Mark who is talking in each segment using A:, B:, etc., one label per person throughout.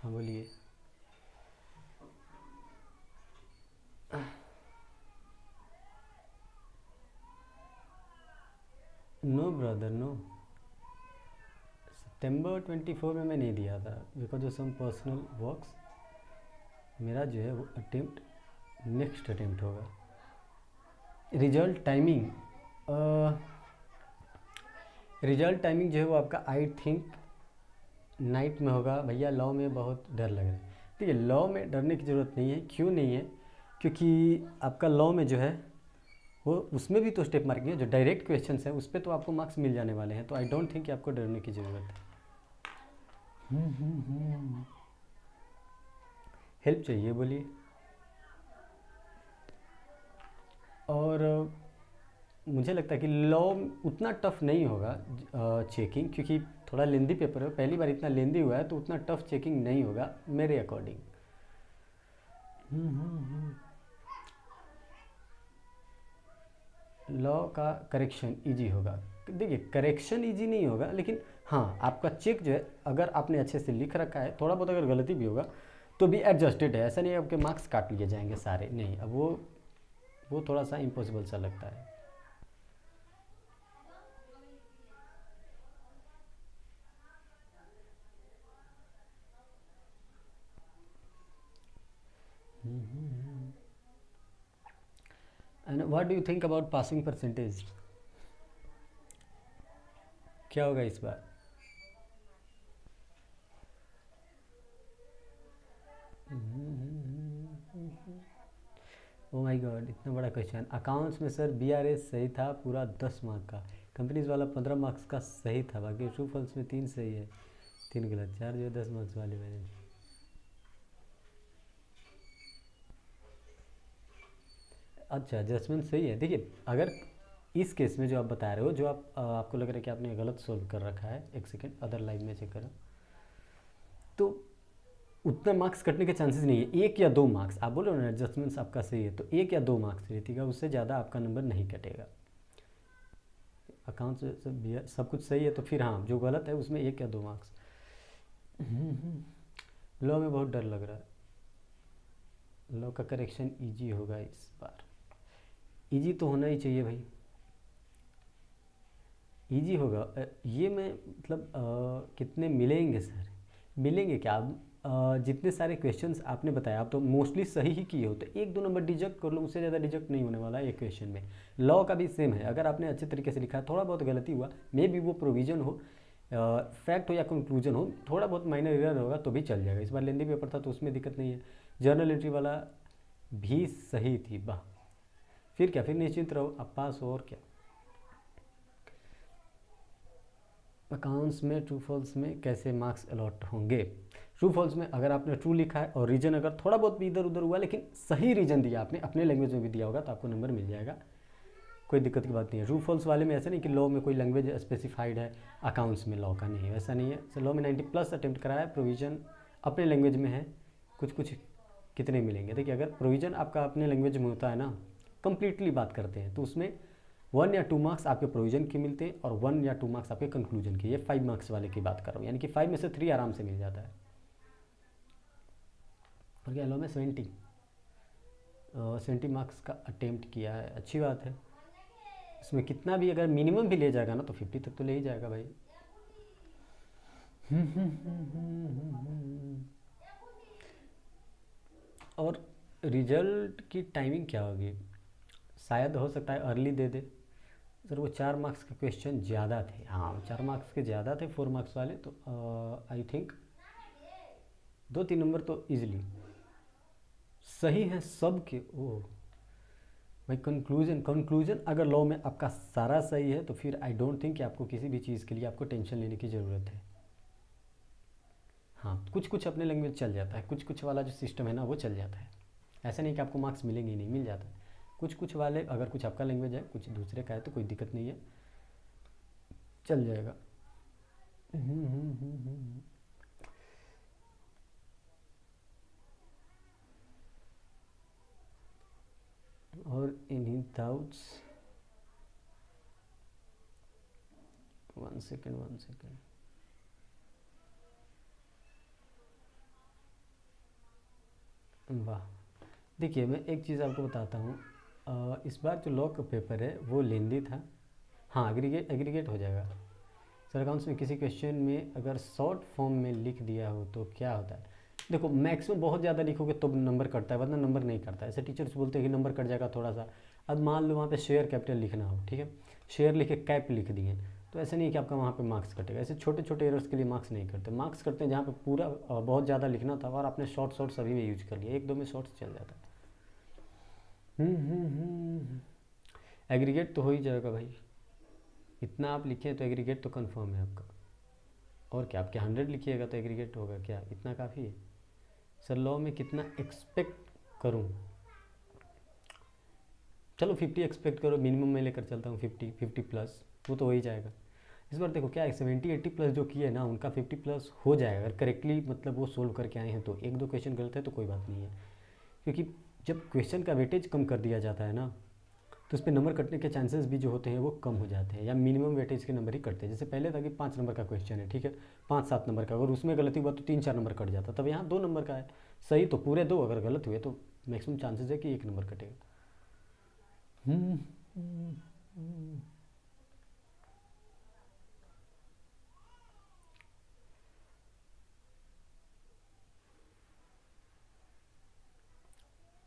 A: हाँ बोलिए। No brother no, सितंबर 24 में मैं नहीं दिया था because of some personal works. मेरा जो है वो अटेम्प्ट नेक्स्ट अटेम्प्ट होगा। रिजल्ट टाइमिंग, रिजल्ट टाइमिंग जो है वो आपका आई थिंक नाइट में होगा। भैया लॉ में बहुत डर लग रहा है। ठीक है, लॉ में डरने की ज़रूरत नहीं है। क्यों नहीं है? क्योंकि आपका लॉ में जो है वो उसमें भी तो स्टेप मार्किंग है। जो डायरेक्ट क्वेश्चंस हैं उस पर तो आपको मार्क्स मिल जाने वाले हैं, तो आई डोंट थिंक कि आपको डरने की ज़रूरत है। हेल्प चाहिए बोलिए। और मुझे लगता है कि लॉ उतना टफ नहीं होगा चेकिंग, क्योंकि थोड़ा लेंदी पेपर है, पहली बार इतना लेंदी हुआ है, तो उतना टफ चेकिंग नहीं होगा मेरे अकॉर्डिंग। लॉ का करेक्शन इजी होगा। देखिए करेक्शन इजी नहीं होगा, लेकिन हाँ आपका चेक जो है अगर आपने अच्छे से लिख रखा है, थोड़ा बहुत अगर गलती भी होगा तो भी एडजस्टेड है। ऐसा नहीं है आपके मार्क्स काट लिए जाएंगे सारे, नहीं। अब वो थोड़ा सा इम्पॉसिबल सा लगता है। And what do you think about passing percentage? क्या होगा इस बार? ओ माय गॉड, इतना बड़ा क्वेश्चन। अकाउंट्स में सर बीआरएस सही था पूरा 10 मार्क का, कंपनीज वाला 15 मार्क्स का सही था, बाकी ट्रू फॉल्स में 3 सही है 3 गलत, 4 जो है 10 मार्क्स वाले मैंने। अच्छा जजमेंट सही है। देखिए अगर इस केस में जो आप बता रहे हो, जो आपको लग रहा है कि आपने गलत सोल्व कर रखा है, एक सेकेंड अदर लाइन में चेक करो, तो उतना मार्क्स कटने के चांसेस नहीं है। 1 या 2 मार्क्स आप बोलो ना, एडजस्टमेंट्स आपका सही है तो 1 या 2 मार्क्स रहतीगा, उससे ज़्यादा आपका नंबर नहीं कटेगा। अकाउंट सब कुछ सही है तो फिर हाँ जो गलत है उसमें 1 या 2 मार्क्स। लॉ में बहुत डर लग रहा है। लॉ का करेक्शन इजी होगा इस बार। इजी तो होना ही चाहिए भाई, इजी होगा। ये मैं मतलब कितने मिलेंगे सर? मिलेंगे क्या? आप जितने सारे क्वेश्चंस आपने बताया आप तो मोस्टली सही ही किए हो, तो 1-2 नंबर डिजेक्ट कर लो, उससे ज़्यादा डिजेक्ट नहीं होने वाला है एक क्वेश्चन में। लॉ का भी सेम है, अगर आपने अच्छे तरीके से लिखा है, थोड़ा बहुत गलती हुआ, मे बी वो प्रोविजन हो, फैक्ट हो या कंक्लूजन हो, थोड़ा बहुत माइनर एरर होगा तो भी चल जाएगा। इस बार लेंदी पेपर था तो उसमें दिक्कत नहीं है। जर्नल एंट्री वाला भी सही थी, वाह। फिर क्या, फिर निश्चिंत रहो, आप पास हो और क्या। अकाउंट्स में ट्रू फॉल्स में कैसे मार्क्स अलॉट होंगे? ट्रू फॉल्स में अगर आपने ट्रू लिखा है और रीजन अगर थोड़ा बहुत भी इधर उधर हुआ, लेकिन सही रीजन दिया आपने, अपने लैंग्वेज में भी दिया होगा, तो आपको नंबर मिल जाएगा, कोई दिक्कत की बात नहीं है। ट्रू फॉल्स वाले में ऐसा नहीं कि लॉ में कोई लैंग्वेज स्पेसिफाइड है, अकाउंट्स में लॉ का नहीं है, वैसा नहीं है। सो लॉ में 90+ अटेम्प्ट करा है, प्रोविजन अपने लैंग्वेज में है। कुछ कुछ कितने मिलेंगे? देखिए अगर प्रोविजन आपका अपने लैंग्वेज में होता है ना, कंप्लीटली बात करते हैं, तो उसमें 1 या 2 मार्क्स आपके प्रोविजन के मिलते हैं और 1 या 2 मार्क्स आपके कंक्लूजन के। ये 5 मार्क्स वाले की बात कर रहा हूँ, यानी कि 5 में से 3 आराम से मिल जाता है। और क्या लॉ में 70 मार्क्स का अटेम्प्ट किया है, अच्छी बात है। इसमें कितना भी अगर मिनिमम भी ले जाएगा ना तो 50 तक तो ले ही जाएगा भाई। और रिजल्ट की टाइमिंग क्या होगी? शायद हो सकता है अर्ली दे दे सर। वो 4 मार्क्स के क्वेश्चन ज़्यादा थे, हाँ 4 मार्क्स के ज़्यादा थे 4 मार्क्स वाले, तो आई थिंक 2-3 नंबर तो इजीली सही है सब के। ओह भाई, कंक्लूजन अगर लॉ में आपका सारा सही है तो फिर आई डोंट थिंक कि आपको किसी भी चीज़ के लिए आपको टेंशन लेने की ज़रूरत है। हाँ कुछ कुछ अपने लैंग्वेज चल जाता है, कुछ कुछ वाला जो सिस्टम है ना वो चल जाता है। ऐसा नहीं कि आपको मार्क्स मिलेंगे ही नहीं, मिल जाता है। कुछ कुछ वाले अगर कुछ आपका लैंग्वेज है कुछ दूसरे का है तो कोई दिक्कत नहीं है, चल जाएगा। और एनी डाउट्स? 1 second 1 second. वाह। देखिए मैं एक चीज़ आपको बताता हूँ, इस बार जो लॉ का पेपर है वो लेंदी था। हाँ, एग्रीगेट एग्रीगेट हो जाएगा सर। अकाउंट्स में किसी क्वेश्चन में अगर शॉर्ट फॉर्म में लिख दिया हो तो क्या होता है? देखो मैक्सिमम बहुत ज़्यादा लिखोगे तो नंबर कटता है, वरना नंबर नहीं कटता है। ऐसे टीचर्स बोलते हैं कि नंबर कट जाएगा थोड़ा सा। अब मान लो वहाँ पे शेयर कैपिटल लिखना हो, ठीक है, शेयर लिखे कैप लिख दिए, तो ऐसे नहीं कि आपका वहाँ पे मार्क्स कटेगा। ऐसे छोटे छोटे एरर्स के लिए मार्क्स नहीं करते। मार्क्स करते हैं जहाँ पे पूरा बहुत ज़्यादा लिखना था और आपने शॉर्ट शॉर्ट सभी में यूज कर लिया, एक दो में शॉर्ट्स चल जाता है। एग्रीगेट तो हो ही जाएगा भाई, इतना आप लिखे तो एग्रीगेट तो कंफर्म है आपका। और क्या, आपके 100 लिखिएगा तो एग्रीगेट होगा, क्या इतना काफ़ी है? सर लॉ में कितना एक्सपेक्ट करूं? चलो 50 एक्सपेक्ट करो, मिनिमम में लेकर चलता हूँ 50 प्लस, वो तो हो ही जाएगा। इस बार देखो क्या है, 70-80 प्लस जो किए ना उनका 50 प्लस हो जाएगा अगर करेक्टली मतलब वो सोल्व करके आए हैं तो। एक दो क्वेश्चन गलत है तो कोई बात नहीं है, क्योंकि जब क्वेश्चन का वेटेज कम कर दिया जाता है ना तो उस पर नंबर कटने के चांसेस भी जो होते हैं वो कम हो जाते हैं, या मिनिमम वेटेज के नंबर ही कटते हैं। जैसे पहले था कि 5 नंबर का क्वेश्चन है, ठीक है, 5-7 नंबर का, अगर उसमें गलती हुआ तो 3-4 नंबर कट जाता। तब यहाँ 2 नंबर का है, सही तो पूरे 2, अगर गलत हुए तो मैक्सिमम चांसेस है कि 1 नंबर कटेगा।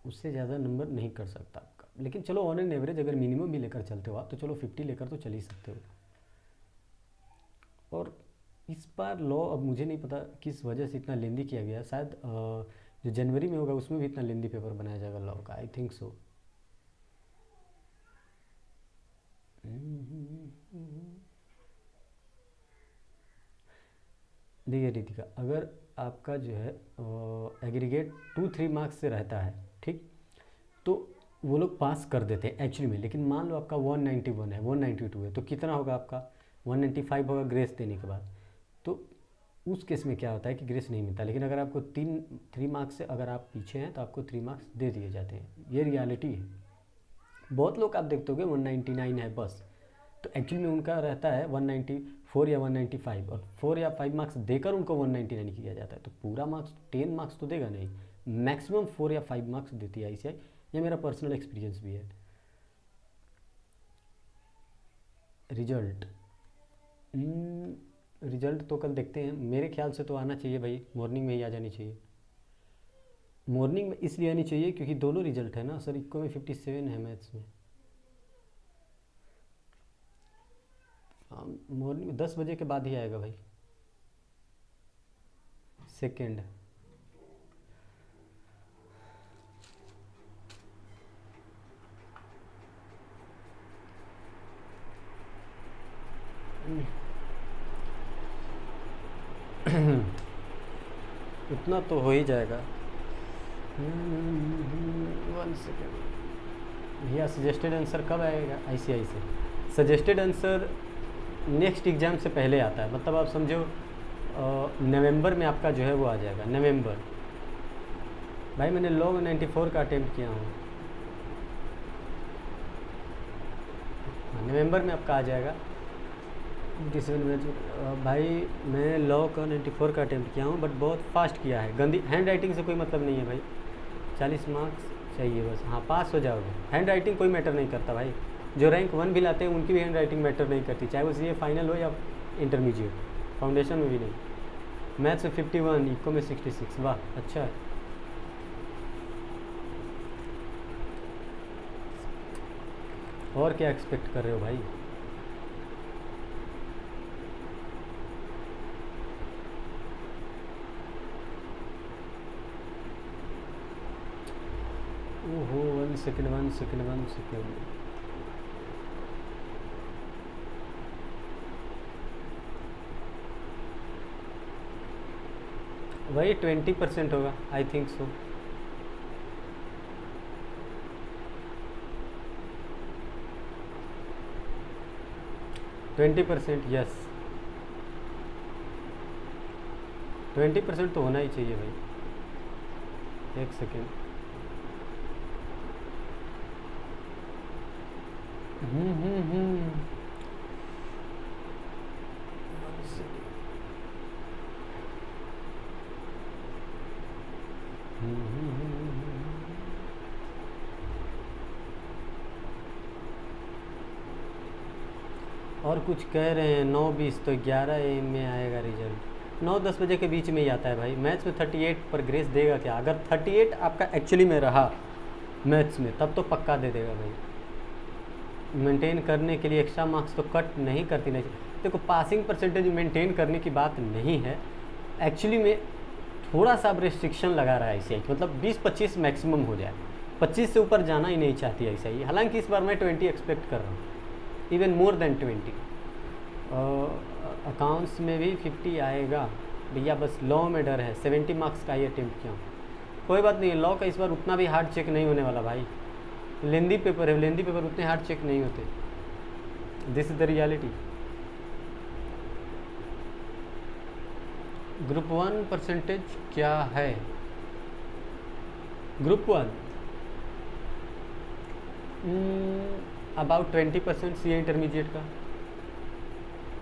A: उससे ज़्यादा नंबर नहीं कर सकता आपका, लेकिन चलो ऑन एन एवरेज अगर मिनिमम भी लेकर चलते हो आप तो चलो 50 लेकर तो चल ही सकते हो। और इस बार लॉ अब मुझे नहीं पता किस वजह से इतना लेंदी किया गया, शायद जो जनवरी में होगा उसमें भी इतना लेंदी पेपर बनाया जाएगा लॉ का, आई थिंक सो। देखिए रितिका, अगर आपका जो है एग्रीगेट 2-3 मार्क्स से रहता है, ठीक, तो वो लोग पास कर देते हैं एक्चुअली में। लेकिन मान लो आपका 191 है, 192 है, तो कितना होगा आपका? 195 होगा ग्रेस देने के बाद। तो उस केस में क्या होता है कि ग्रेस नहीं मिलता। लेकिन अगर आपको 3 मार्क्स से अगर आप पीछे हैं तो आपको 3 मार्क्स दे दिए जाते हैं, ये रियलिटी है। बहुत लोग आप देखते होगे 199 है बस, तो एक्चुअली में उनका रहता है 194 या 195, और 4 या 5 मार्क्स देकर उनको 199 किया जाता है। तो पूरा मार्क्स 10 मार्क्स तो देगा नहीं, मैक्सिमम 4 या 5 मार्क्स देती है आईसीआई, ये मेरा पर्सनल एक्सपीरियंस भी है। रिजल्ट रिजल्ट तो कल देखते हैं, मेरे ख्याल से तो आना चाहिए भाई, मॉर्निंग में ही आ जानी चाहिए। मॉर्निंग में इसलिए आनी चाहिए क्योंकि दोनों रिजल्ट है ना सर, इक्को में 57 है मैथ्स में। हाँ मॉर्निंग में 10 बजे के बाद ही आएगा भाई, सेकेंड। उतना तो हो ही जाएगा। 1 सेकेंड भैया, सजेस्टेड आंसर कब आएगा आईसीआई से? सजेस्टेड आंसर नेक्स्ट एग्ज़ाम से पहले आता है, मतलब आप समझो नवंबर में आपका जो है वो आ जाएगा, नवंबर। भाई मैंने लॉ में 94 का अटेम्प्ट किया हूँ, नवंबर में आपका आ जाएगा 57 मिनट। भाई मैं लॉ का 94 का अटेम्प्ट किया हूँ, बट बहुत फास्ट किया है। गंदी हैंड राइटिंग से कोई मतलब नहीं है भाई, 40 मार्क्स चाहिए बस, हाँ पास हो जाओगे। हैंड राइटिंग कोई मैटर नहीं करता भाई, जो रैंक 1 भी लाते हैं उनकी भी हैंड राइटिंग मैटर नहीं करती, चाहे वो सीए फाइनल हो या इंटरमीडिएट, फाउंडेशन में भी नहीं। मैथ्स में 51, इको में 66, वाह अच्छा है। और क्या एक्सपेक्ट कर रहे हो भाई? ओहो 1 सेकेंड 1 सेकेंड 1 सेकेंड। वही 20% होगा, I think so. Twenty percent, yes 20% तो होना ही चाहिए भाई। एक सेकेंड, और कुछ कह रहे हैं 9:20 तो 11 AM में आएगा रिजल्ट। 9-10 बजे के बीच में ही आता है भाई। मैथ्स में 38 पर ग्रेस देगा क्या? अगर 38 आपका एक्चुअली में रहा मैथ्स में तब तो पक्का दे देगा भाई। मेंटेन करने के लिए एक्स्ट्रा मार्क्स तो कट नहीं करती नहीं। देखो पासिंग परसेंटेज मेंटेन करने की बात नहीं है, एक्चुअली में थोड़ा सा अब रेस्ट्रिक्शन लगा रहा है ICI, मतलब 20-25 मैक्सिमम हो जाए, 25 से ऊपर जाना ही नहीं चाहती ICI। हालांकि इस बार मैं 20 एक्सपेक्ट कर रहा हूँ, इवन मोर देन 20। अकाउंट्स में भी 50 आएगा भैया, बस लॉ में डर है, 70 मार्क्स का ही अटेम्प्ट किया हूँ। कोई बात नहीं, लॉ का इस बार उतना भी हार्ड चेक नहीं होने वाला भाई, लेंदी पेपर है, लेंदी पेपर उतने हार्ड चेक नहीं होते, this is the reality. Group 1 percentage क्या है? ग्रुप 1 अबाउट 20% CA इंटरमीडिएट का।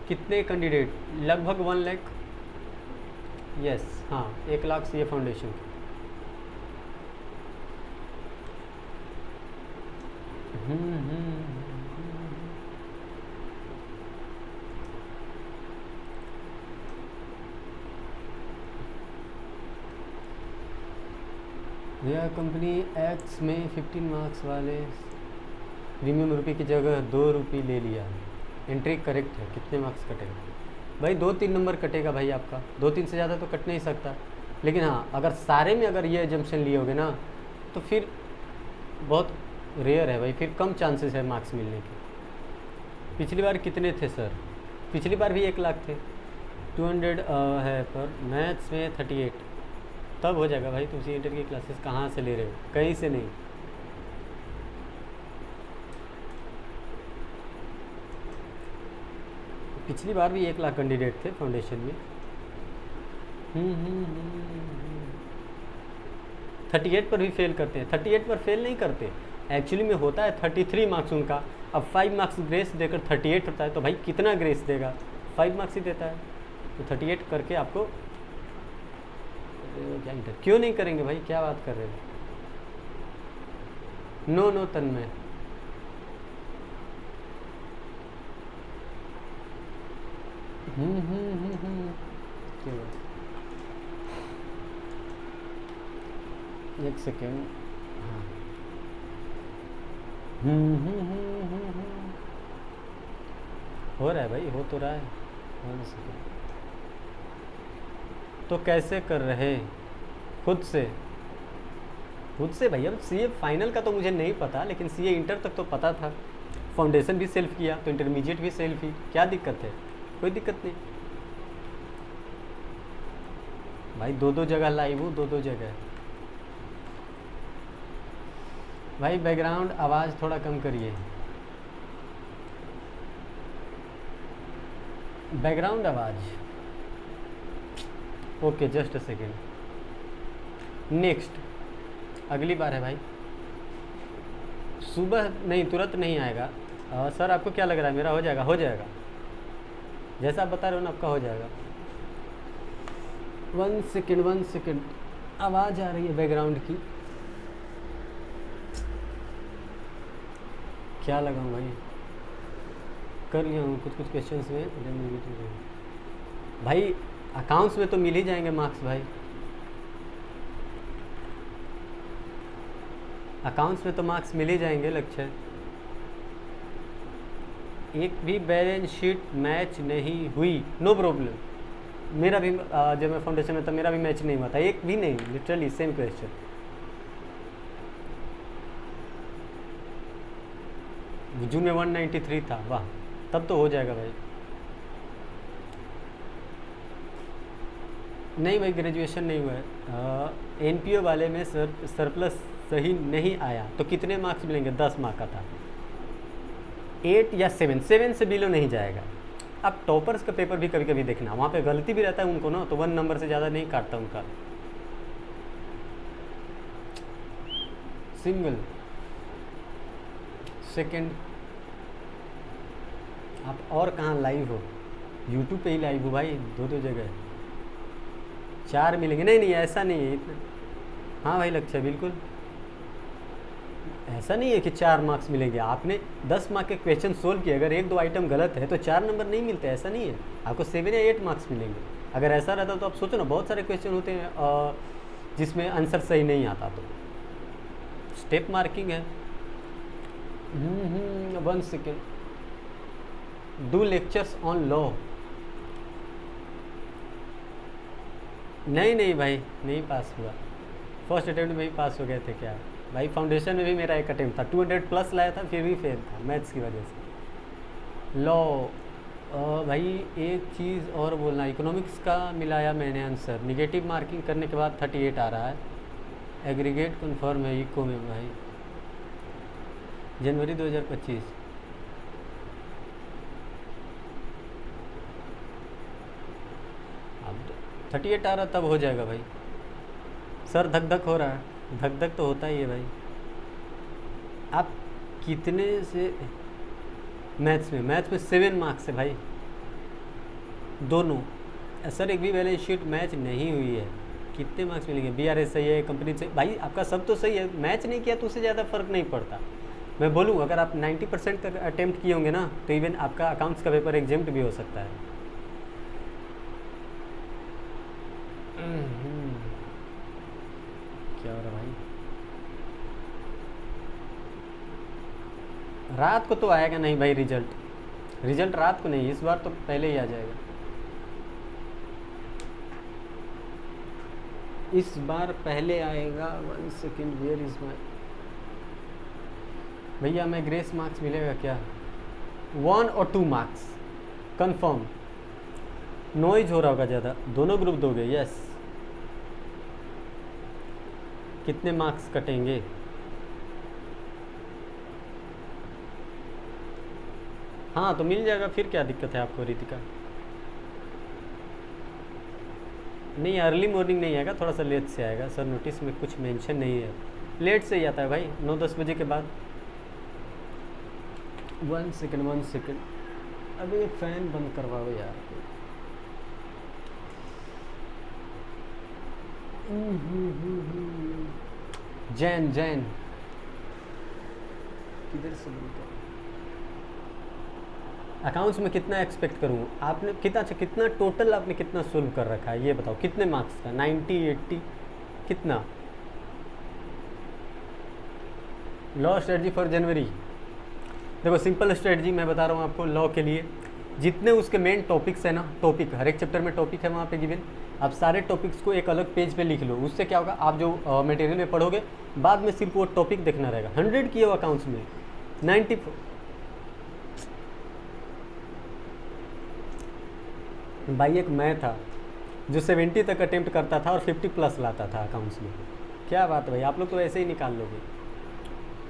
A: कितने कैंडिडेट? लगभग 1 लाख। यस हाँ, 1 लाख CA फाउंडेशन का। यह कंपनी एक्स में 15 मार्क्स वाले प्रीमियम रुपये की जगह 2 रुपये ले लिया। एंट्री करेक्ट है। कितने मार्क्स कटेगा भाई? 2-3 नंबर कटेगा भाई आपका, 2-3 से ज़्यादा तो कट नहीं सकता। लेकिन हाँ, अगर सारे में अगर ये एजम्पशन लिए होगे ना तो फिर बहुत रेयर है भाई, फिर कम चांसेस है मार्क्स मिलने के। पिछली बार कितने थे सर? पिछली बार भी 1 लाख थे। 200 है पर मैथ्स में 38 तब हो जाएगा भाई। तुम इंटर की क्लासेस कहाँ से ले रहे हो? कहीं से नहीं। पिछली बार भी 1 लाख कैंडिडेट थे फाउंडेशन में। 38 पर भी फेल करते हैं। 38 पर फेल नहीं करते, एक्चुअली में होता है 33 मार्क्स उनका। अब 5 मार्क्स ग्रेस देकर 38 होता है, तो भाई कितना ग्रेस देगा? 5 मार्क्स ही देता है, तो 38 करके आपको क्या इंटर क्यों नहीं करेंगे भाई? क्या बात कर रहे हो? नो तन्मय, एक सेकेंड। हाँ हो रहा है भाई, हो तो रहा है। 1 सेकेंड। तो कैसे कर रहे? खुद से भैया। CA फाइनल का तो मुझे नहीं पता, लेकिन CA इंटर तक तो पता था। फाउंडेशन भी सेल्फ किया तो इंटरमीडिएट भी सेल्फ ही। क्या दिक्कत है? कोई दिक्कत नहीं भाई। 2 जगह लाइव हूँ, 2 जगह। भाई बैकग्राउंड आवाज़ थोड़ा कम करिए। बैकग्राउंड आवाज़ okay, just a second. Next अगली बार है भाई, सुबह नहीं, तुरंत नहीं आएगा। सर आपको क्या लग रहा है? मेरा हो जाएगा? हो जाएगा, जैसा आप बता रहे हो ना आपका हो जाएगा। 1 सेकेंड। आवाज़ आ रही है बैकग्राउंड की, क्या लगाऊं भाई? कर लिया हूँ कुछ क्वेश्चंस में भाई। अकाउंट्स में तो मिल ही जाएंगे मार्क्स भाई। अकाउंट्स में तो मार्क्स मिल ही जाएंगे। लक्ष्य एक भी बैलेंस शीट मैच नहीं हुई, नो प्रॉब्लम। मेरा भी जब मैं फाउंडेशन में था मेरा भी मैच नहीं हुआ था, एक भी नहीं, लिटरली सेम क्वेश्चन। जून में 193 था, वाह, तब तो हो जाएगा भाई। नहीं भाई, ग्रेजुएशन नहीं हुआ है। NPO वाले में सरप्लस सही नहीं आया तो कितने मार्क्स मिलेंगे? 10 मार्क का था, 8 या 7 से बिलो नहीं जाएगा। अब टॉपर्स का पेपर भी कभी कभी देखना, वहाँ पे गलती भी रहता है उनको ना, तो 1 नंबर से ज़्यादा नहीं काटता उनका। Single second. आप और कहाँ लाइव हो? यूट्यूब पे ही लाइव हो भाई, 2 जगह। 4 मिलेंगे? नहीं ऐसा नहीं है इतना। हाँ भाई लक्ष्य, बिल्कुल ऐसा नहीं है कि 4 मार्क्स मिलेंगे। आपने 10 मार्क के क्वेश्चन सोल्व किए, अगर 1-2 आइटम गलत है तो 4 नंबर नहीं मिलते, ऐसा नहीं है, आपको 7 या 8 मार्क्स मिलेंगे। अगर ऐसा रहता तो आप सोचो ना, बहुत सारे क्वेश्चन होते हैं जिसमें आंसर सही नहीं आता, तो स्टेप मार्किंग है। 1 second. Do lectures on law. नहीं भाई, नहीं पास हुआ। फर्स्ट अटेम्प्ट में ही पास हो गए थे क्या भाई? फाउंडेशन में भी मेरा एक अटेम्प्ट था, 200 प्लस लाया था, फिर भी फेल था मैथ्स की वजह से। लॉ भाई एक चीज़ और बोलना, इकोनॉमिक्स का मिलाया मैंने आंसर, निगेटिव मार्किंग करने के बाद 38 आ रहा है। एग्रीगेट कन्फर्म है इको में भाई, जनवरी 2025। अब 38 आ रहा तब हो जाएगा भाई। सर धक धक हो रहा है, धक धक तो होता ही है भाई। आप कितने से मैथ्स में 7 मार्क्स है भाई दोनों। सर एक भी बैलेंस शीट मैच नहीं हुई है, कितने मार्क्स मिलेंगे? BRS सही है, कंपनी से भाई आपका सब तो सही है, मैच नहीं किया तो उससे ज़्यादा फर्क नहीं पड़ता। मैं बोलूँ अगर आप 90% तक अटेम्प्ट किए होंगे ना, तो इवन आपका अकाउंट्स का पेपर एग्जाम्प्ट भी हो सकता है। क्या हो रहा भाई? रात को तो आएगा नहीं भाई रिजल्ट रात को नहीं, इस बार तो पहले ही आ जाएगा। इस बार पहले आएगा। 1 सेकेंड, वेयर इज माई भैया, मैं ग्रेस मार्क्स मिलेगा क्या? 1 और 2 मार्क्स कंफर्म। नॉइज हो रहा होगा ज़्यादा, दोनों ग्रुप दोगे? यस। कितने मार्क्स कटेंगे? हाँ तो मिल जाएगा, फिर क्या दिक्कत है आपको रितिका? नहीं अर्ली मॉर्निंग नहीं आएगा, थोड़ा सा लेट से आएगा सर, नोटिस में कुछ मेंशन नहीं है। लेट से ही आता है भाई, 9-10 बजे के बाद। 1 सेकेंड, अबे फैन बंद करवाओ यार। जैन किधर से बोलते हैं? अकाउंट्स में कितना एक्सपेक्ट करूँ? आपने कितना टोटल आपने कितना सोल्व कर रखा है ये बताओ, कितने मार्क्स का? 90, 80 कितना? Law strategy for January. देखो सिंपल स्ट्रेटजी मैं बता रहा हूँ आपको लॉ के लिए। जितने उसके मेन टॉपिक्स है ना, टॉपिक हर एक चैप्टर में टॉपिक है वहाँ पे गिवन, आप सारे टॉपिक्स को एक अलग पेज पे लिख लो। उससे क्या होगा, आप जो मटेरियल में पढ़ोगे बाद में सिर्फ वो टॉपिक देखना रहेगा। 100 किए हो अकाउंट्स में, 90 भाई। एक मैं था जो 70 तक अटेम्प्ट करता था और 50 प्लस लाता था अकाउंट्स में। क्या बात है भाई, आप लोग तो ऐसे ही निकाल लोगे।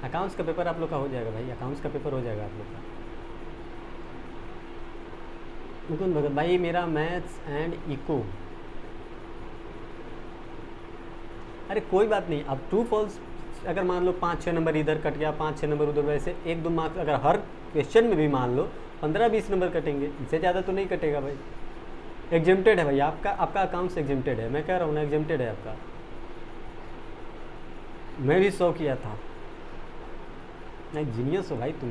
A: अकाउंट्स का पेपर आप लोग का हो जाएगा भाई, अकाउंट्स का पेपर हो जाएगा आप लोग का। मुकुंद भगत भाई मेरा मैथ्स एंड इको। अरे कोई बात नहीं, अब ट्रू फॉल्स अगर मान लो 5-6 नंबर इधर कट गया, 5-6 नंबर उधर, वैसे 1-2 मार्क्स अगर हर क्वेश्चन में भी मान लो 15-20 नंबर कटेंगे, इससे ज़्यादा तो नहीं कटेगा भाई। एग्जेम्प्टेड है भाई आपका अकाउंट्स एग्जेम्प्टेड है, मैं कह रहा हूँ ना एग्जेम्प्टेड है आपका। मैं भी 100 किया था। नहीं जीनियस हो भाई तुम।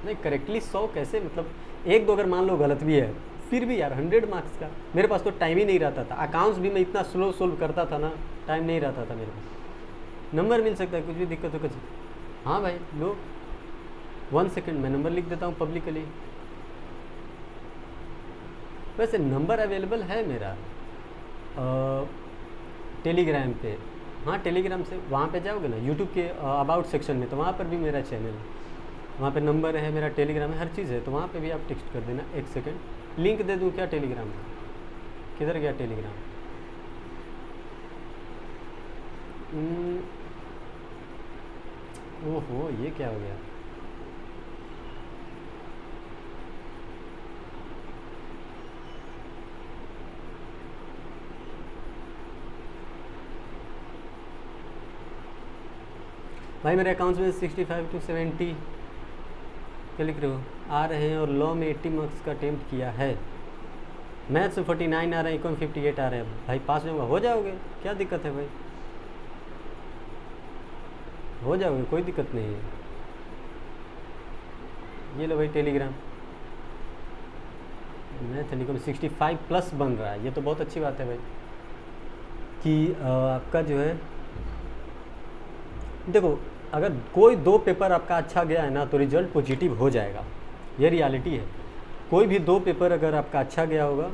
A: नहीं करेक्टली 100 कैसे, मतलब 1-2 अगर मान लो गलत भी है फिर भी यार 100 मार्क्स का। मेरे पास तो टाइम ही नहीं रहता था, अकाउंट्स भी मैं इतना स्लो सोल्व करता था ना, टाइम नहीं रहता था मेरे पास। नंबर मिल सकता है, कुछ भी दिक्कत हो कुछ। हाँ भाई लो 1 सेकेंड मैं नंबर लिख देता हूँ पब्लिकली। वैसे नंबर अवेलेबल है मेरा टेलीग्राम पे। हाँ टेलीग्राम से वहाँ पे जाओगे ना यूट्यूब के अबाउट सेक्शन में, तो वहाँ पर भी मेरा चैनल है, वहाँ पे नंबर है मेरा, टेलीग्राम है, हर चीज़ है, तो वहाँ पे भी आप टेक्स्ट कर देना। 1 सेकेंड लिंक दे दूँ क्या टेलीग्राम का? किधर गया टेलीग्राम? ओहो ये क्या हो गया? भाई मेरे अकाउंट्स में 65 to 70 क्या लिख रहे हो आ रहे हैं, और लॉ में 80 मार्क्स का अटेम्प्ट किया है। मैथ्स में 49 आ रहे हैं, इको में 58 आ रहे हैं। भाई पास होगा, हो जाओगे, क्या दिक्कत है भाई? हो जाओगे, कोई दिक्कत नहीं है। ये लो भाई टेलीग्राम, मैथ निकम 65+ बन रहा है, ये तो बहुत अच्छी बात है भाई कि आपका जो है, देखो अगर कोई 2 पेपर आपका अच्छा गया है ना तो रिजल्ट पॉजिटिव हो जाएगा, ये रियलिटी है। कोई भी 2 पेपर अगर आपका अच्छा गया होगा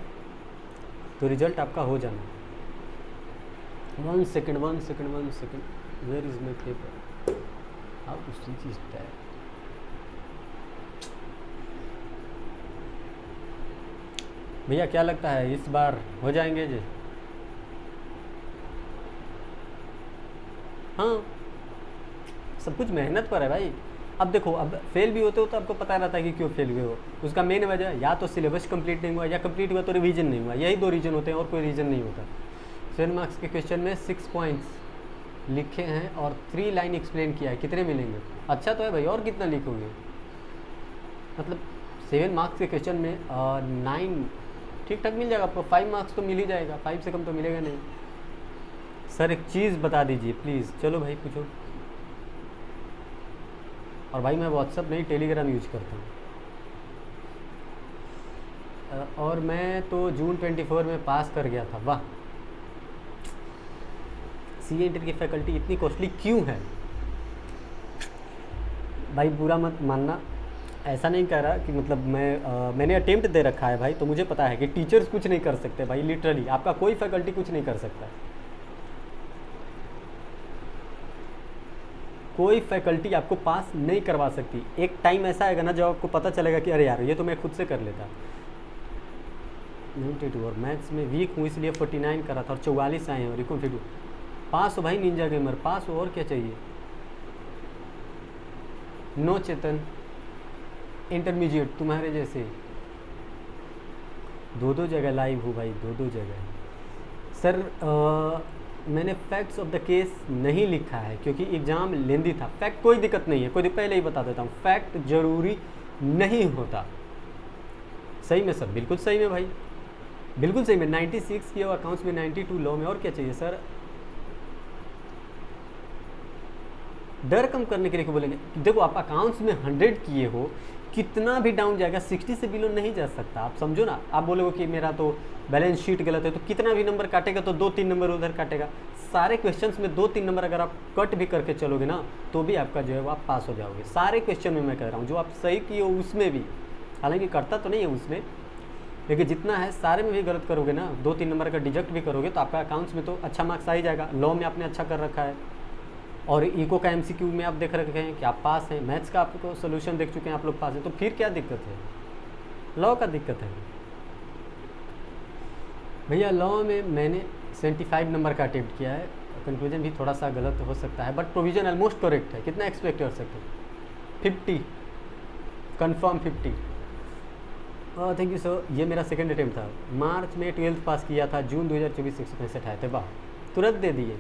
A: तो रिजल्ट आपका हो जाना। 1 second, where is my paper, आप उसी चीज़ है। भैया क्या लगता है इस बार हो जाएंगे जी? हाँ, सब कुछ मेहनत पर है भाई। अब देखो, अब फेल भी होते हो तो आपको पता रहता है कि क्यों फेल हुए हो। उसका मेन वजह या तो सिलेबस कंप्लीट नहीं हुआ, या कंप्लीट हुआ तो रिवीजन नहीं हुआ, यही 2 रीजन होते हैं और कोई रीजन नहीं होता। 7 मार्क्स के क्वेश्चन में 6 पॉइंट्स लिखे हैं और 3 लाइन एक्सप्लेन किया है, कितने मिलेंगे? अच्छा तो है भाई, और कितना लिखोगे? मतलब 7 मार्क्स के क्वेश्चन में 9 ठीक ठाक मिल जाएगा आपको, 5 मार्क्स तो मिल ही जाएगा, 5 से कम तो मिलेगा नहीं। सर एक चीज़ बता दीजिए प्लीज़। चलो भाई पूछो। और भाई मैं व्हाट्सअप नहीं टेलीग्राम यूज करता हूँ। और मैं तो जून 24 में पास कर गया था। वाह, सी इंटर की फैकल्टी इतनी कॉस्टली क्यों है? भाई बुरा मत मानना, ऐसा नहीं कह रहा कि मतलब मैंने अटेम्प्ट दे रखा है भाई, तो मुझे पता है कि टीचर्स कुछ नहीं कर सकते भाई, लिटरली आपका कोई फैकल्टी कुछ नहीं कर सकता। कोई फैकल्टी आपको पास नहीं करवा सकती। एक टाइम ऐसा आएगा ना जब आपको पता चलेगा कि अरे यार ये तो मैं खुद से कर लेता। 92 और मैथ्स में वीक हूँ इसलिए 49 करा था और 44 आए हैं और इको 52। पास हो भाई निंजा गेमर, पास हो, और क्या चाहिए। नो चेतन, इंटरमीडिएट तुम्हारे जैसे 2 जगह लाइव हूँ भाई, 2 जगह। सर मैंने फैक्ट्स ऑफ द केस नहीं लिखा है क्योंकि एग्ज़ाम लेंदी था। फैक्ट कोई दिक्कत नहीं है, कोई पहले ही बता देता हूँ, फैक्ट ज़रूरी नहीं होता। सही में सर, बिल्कुल सही में भाई, बिल्कुल सही में। 96 किया हुआ अकाउंट्स में, 92 लॉ में, और क्या चाहिए सर। डर कम करने के लिए क्यों बोलेंगे? देखो आप अकाउंट्स में 100 किए हो, कितना भी डाउन जाएगा, 60 से बिलो नहीं जा सकता। आप समझो ना, आप बोलोगे कि मेरा तो बैलेंस शीट गलत है, तो कितना भी नंबर काटेगा तो 2-3 नंबर उधर काटेगा। सारे क्वेश्चंस में 2-3 नंबर अगर आप कट भी करके चलोगे ना तो भी आपका जो है वो आप पास हो जाओगे। सारे क्वेश्चन में मैं कह रहा हूँ, जो आप सही किए हो उसमें भी, हालांकि करता तो नहीं है उसमें, लेकिन जितना है सारे में भी गलत करोगे ना, 2-3 नंबर का डिडक्ट भी करोगे तो आपका अकाउंट्स में तो अच्छा मार्क्स आ ही जाएगा। लॉ में आपने अच्छा कर रखा है और इको का एमसीक्यू में आप देख रखे हैं कि आप पास हैं, मैथ्स का आपको सोल्यूशन देख चुके हैं, आप लोग पास हैं, तो फिर क्या दिक्कत है? लॉ का दिक्कत है भैया। लॉ में मैंने 75 नंबर का अटेम्प्ट किया है, कंक्लूजन भी थोड़ा सा गलत हो सकता है बट प्रोविजन ऑलमोस्ट करेक्ट है। कितना एक्सपेक्ट कर सकते हैं? 50 कन्फर्म 50। Thank you sir. ये मेरा सेकंड अटेम्प्ट था, मार्च में 12th पास किया था, जून 2024 165 आए थे। वाह, तुरंत दे दिए।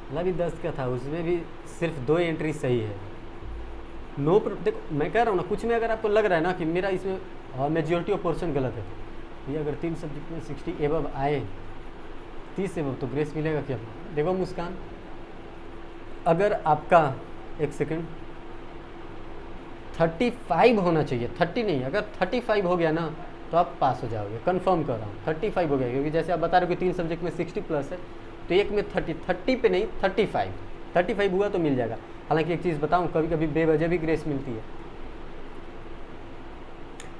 A: मतलब 10 का था, उसमें भी सिर्फ 2 एंट्री सही है। नो देखो मैं कह रहा हूँ ना, कुछ में अगर आपको लग रहा है ना कि मेरा इसमें मेजॉरिटी ऑफ पोर्शन गलत है, ये अगर 3 सब्जेक्ट में 60 एबव आए, 30 एबव, तो ग्रेस मिलेगा क्या? देखो मुस्कान, अगर आपका एक सेकेंड 35 होना चाहिए, 30 नहीं, अगर 35 हो गया ना तो आप पास हो जाओगे, कंफर्म कर रहा हूँ। 35 हो गया, क्योंकि जैसे आप बता रहे हो कि 3 सब्जेक्ट में 60+ है, तो एक में 30 पे नहीं 35 हुआ तो मिल जाएगा। हालांकि एक चीज़ बताऊं, कभी कभी बेवजह भी ग्रेस मिलती है।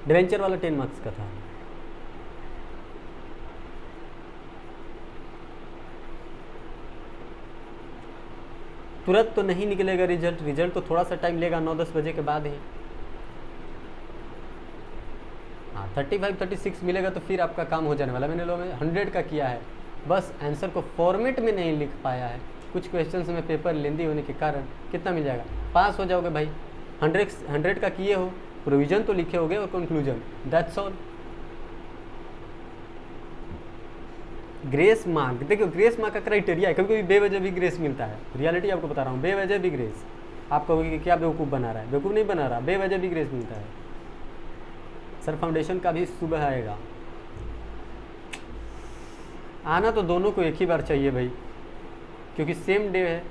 A: डिवेंचर वाला 10 मार्क्स का था। तुरंत तो नहीं निकलेगा रिजल्ट तो थोड़ा सा टाइम लेगा, 9-10 बजे के बाद ही। हाँ 35-36 मिलेगा तो फिर आपका काम हो जाने वाला। मैंने लो में 100 का किया है, बस आंसर को फॉर्मेट में नहीं लिख पाया है। कुछ क्वेश्चंस में पेपर लेंदी होने के कारण कितना मिल जाएगा? पास हो जाओगे भाई। 100 का किए हो, प्रोविजन तो लिखे होगे और conclusion, that's all. Grace mark, देखिए ग्रेस मार्क का क्राइटेरिया है, कभी कभी बेवजह भी ग्रेस मिलता है। रियलिटी आपको बता रहा हूँ, बेवजह भी ग्रेस। आप कहोगे कि क्या बेवकूफ़ बना रहा है? बेवकूफ़ नहीं बना रहा, बेवजह भी ग्रेस मिलता है। सर फाउंडेशन का भी सुबह आएगा। आना तो दोनों को एक ही बार चाहिए भाई, क्योंकि सेम डे है।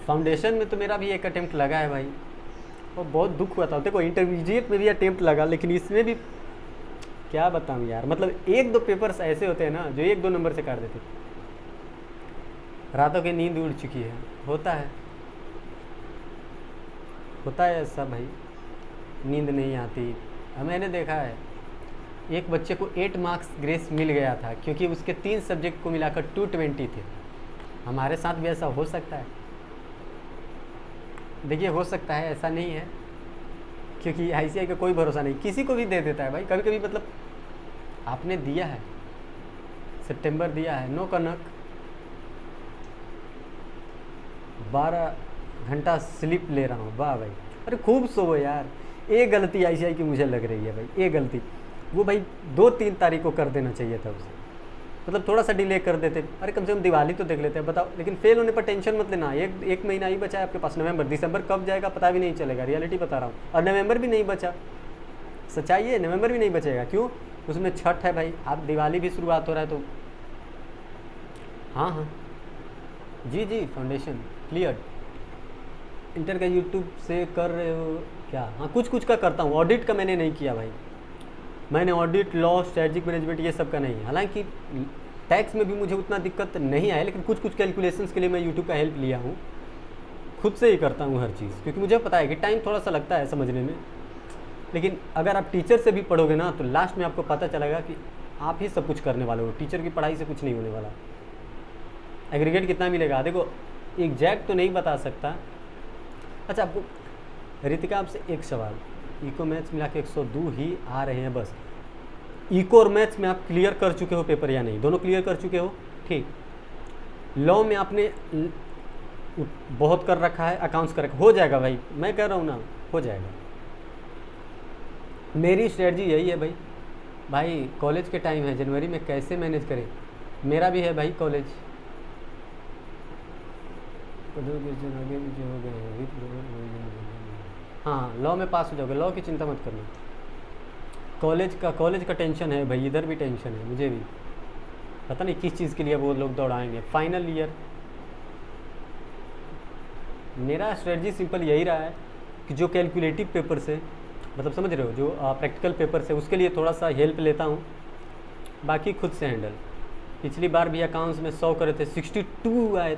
A: फाउंडेशन में तो मेरा भी एक अटेम्प्ट लगा है भाई, और बहुत दुख हुआ था। देखो इंटरमीडिएट में भी अटेम्प्ट लगा, लेकिन इसमें भी क्या बताऊँ यार, मतलब एक दो पेपर्स ऐसे होते हैं ना जो एक दो नंबर से काट देते। रातों की नींद उड़ चुकी है, होता है ऐसा भाई, नींद नहीं आती। मैंने देखा है एक बच्चे को 8 मार्क्स ग्रेस मिल गया था क्योंकि उसके 3 सब्जेक्ट को मिलाकर 220 थे। हमारे साथ भी ऐसा हो सकता है, देखिए हो सकता है, ऐसा नहीं है, क्योंकि ICI का कोई भरोसा नहीं, किसी को भी दे देता है भाई कभी कभी। मतलब आपने दिया है, सितंबर दिया है, नो कनक 12 घंटा स्लिप ले रहा हूँ, वाह भाई, अरे खूब सोओ यार। एक गलती ICI की मुझे लग रही है भाई, एक गलती वो भाई 2-3 तारीख को कर देना चाहिए था उसे, मतलब थोड़ा सा डिले कर देते, अरे कम से कम दिवाली तो देख लेते हैं, बताओ। लेकिन फेल होने पर टेंशन मत लेना, एक महीना ही बचा है आपके पास, नवंबर, दिसंबर कब जाएगा पता भी नहीं चलेगा, रियलिटी बता रहा हूँ। और नवंबर भी नहीं बचा, सच्चाई है, नवंबर भी नहीं बचेगा। क्यों? उसमें छठ है भाई, आप दिवाली भी शुरुआत हो रहा है तो। हाँ जी फाउंडेशन क्लियर। इंटर का यूट्यूब से कर रहे हो क्या? हाँ कुछ का करता हूँ, ऑडिट का मैंने नहीं किया भाई, मैंने ऑडिट, लॉ, स्ट्रेटजिक मैनेजमेंट ये सब का नहीं। हालांकि टैक्स में भी मुझे उतना दिक्कत नहीं आया, लेकिन कुछ कैलकुलेशंस के लिए मैं यूट्यूब का हेल्प लिया हूँ, खुद से ही करता हूँ हर चीज़, क्योंकि मुझे पता है कि टाइम थोड़ा सा लगता है समझने में। लेकिन अगर आप टीचर से भी पढ़ोगे ना तो लास्ट में आपको पता चलेगा कि आप ही सब कुछ करने वाले हो, टीचर की पढ़ाई से कुछ नहीं होने वाला। एग्रीगेट कितना मिलेगा देखो, एग्जैक्ट तो नहीं बता सकता। अच्छा आपको रितिका आपसे एक सवाल, इको मैथ्स मिला के 102 ही आ रहे हैं बस, इको और मैथ्स में आप क्लियर कर चुके हो पेपर या नहीं? दोनों क्लियर कर चुके हो, ठीक। लॉ में आपने बहुत कर रखा है, अकाउंट्स कर रखा, हो जाएगा भाई, मैं कह रहा हूँ ना हो जाएगा। मेरी स्ट्रेटजी यही है भाई कॉलेज के टाइम है, जनवरी में कैसे मैनेज करें, मेरा भी है भाई कॉलेज। हाँ लॉ में पास हो जाओगे, लॉ की चिंता मत करना। कॉलेज का टेंशन है भाई, इधर भी टेंशन है मुझे भी, पता नहीं किस चीज़ के लिए वो लोग दौड़ाएंगे। फाइनल ईयर मेरा स्ट्रेटजी सिंपल यही रहा है कि जो कैलकुलेटिव पेपर से, मतलब समझ रहे हो, जो प्रैक्टिकल पेपर से, उसके लिए थोड़ा सा हेल्प लेता हूँ, बाकी खुद से हैंडल। पिछली बार भी अकाउंट्स में 100 करे थे, 62 आए।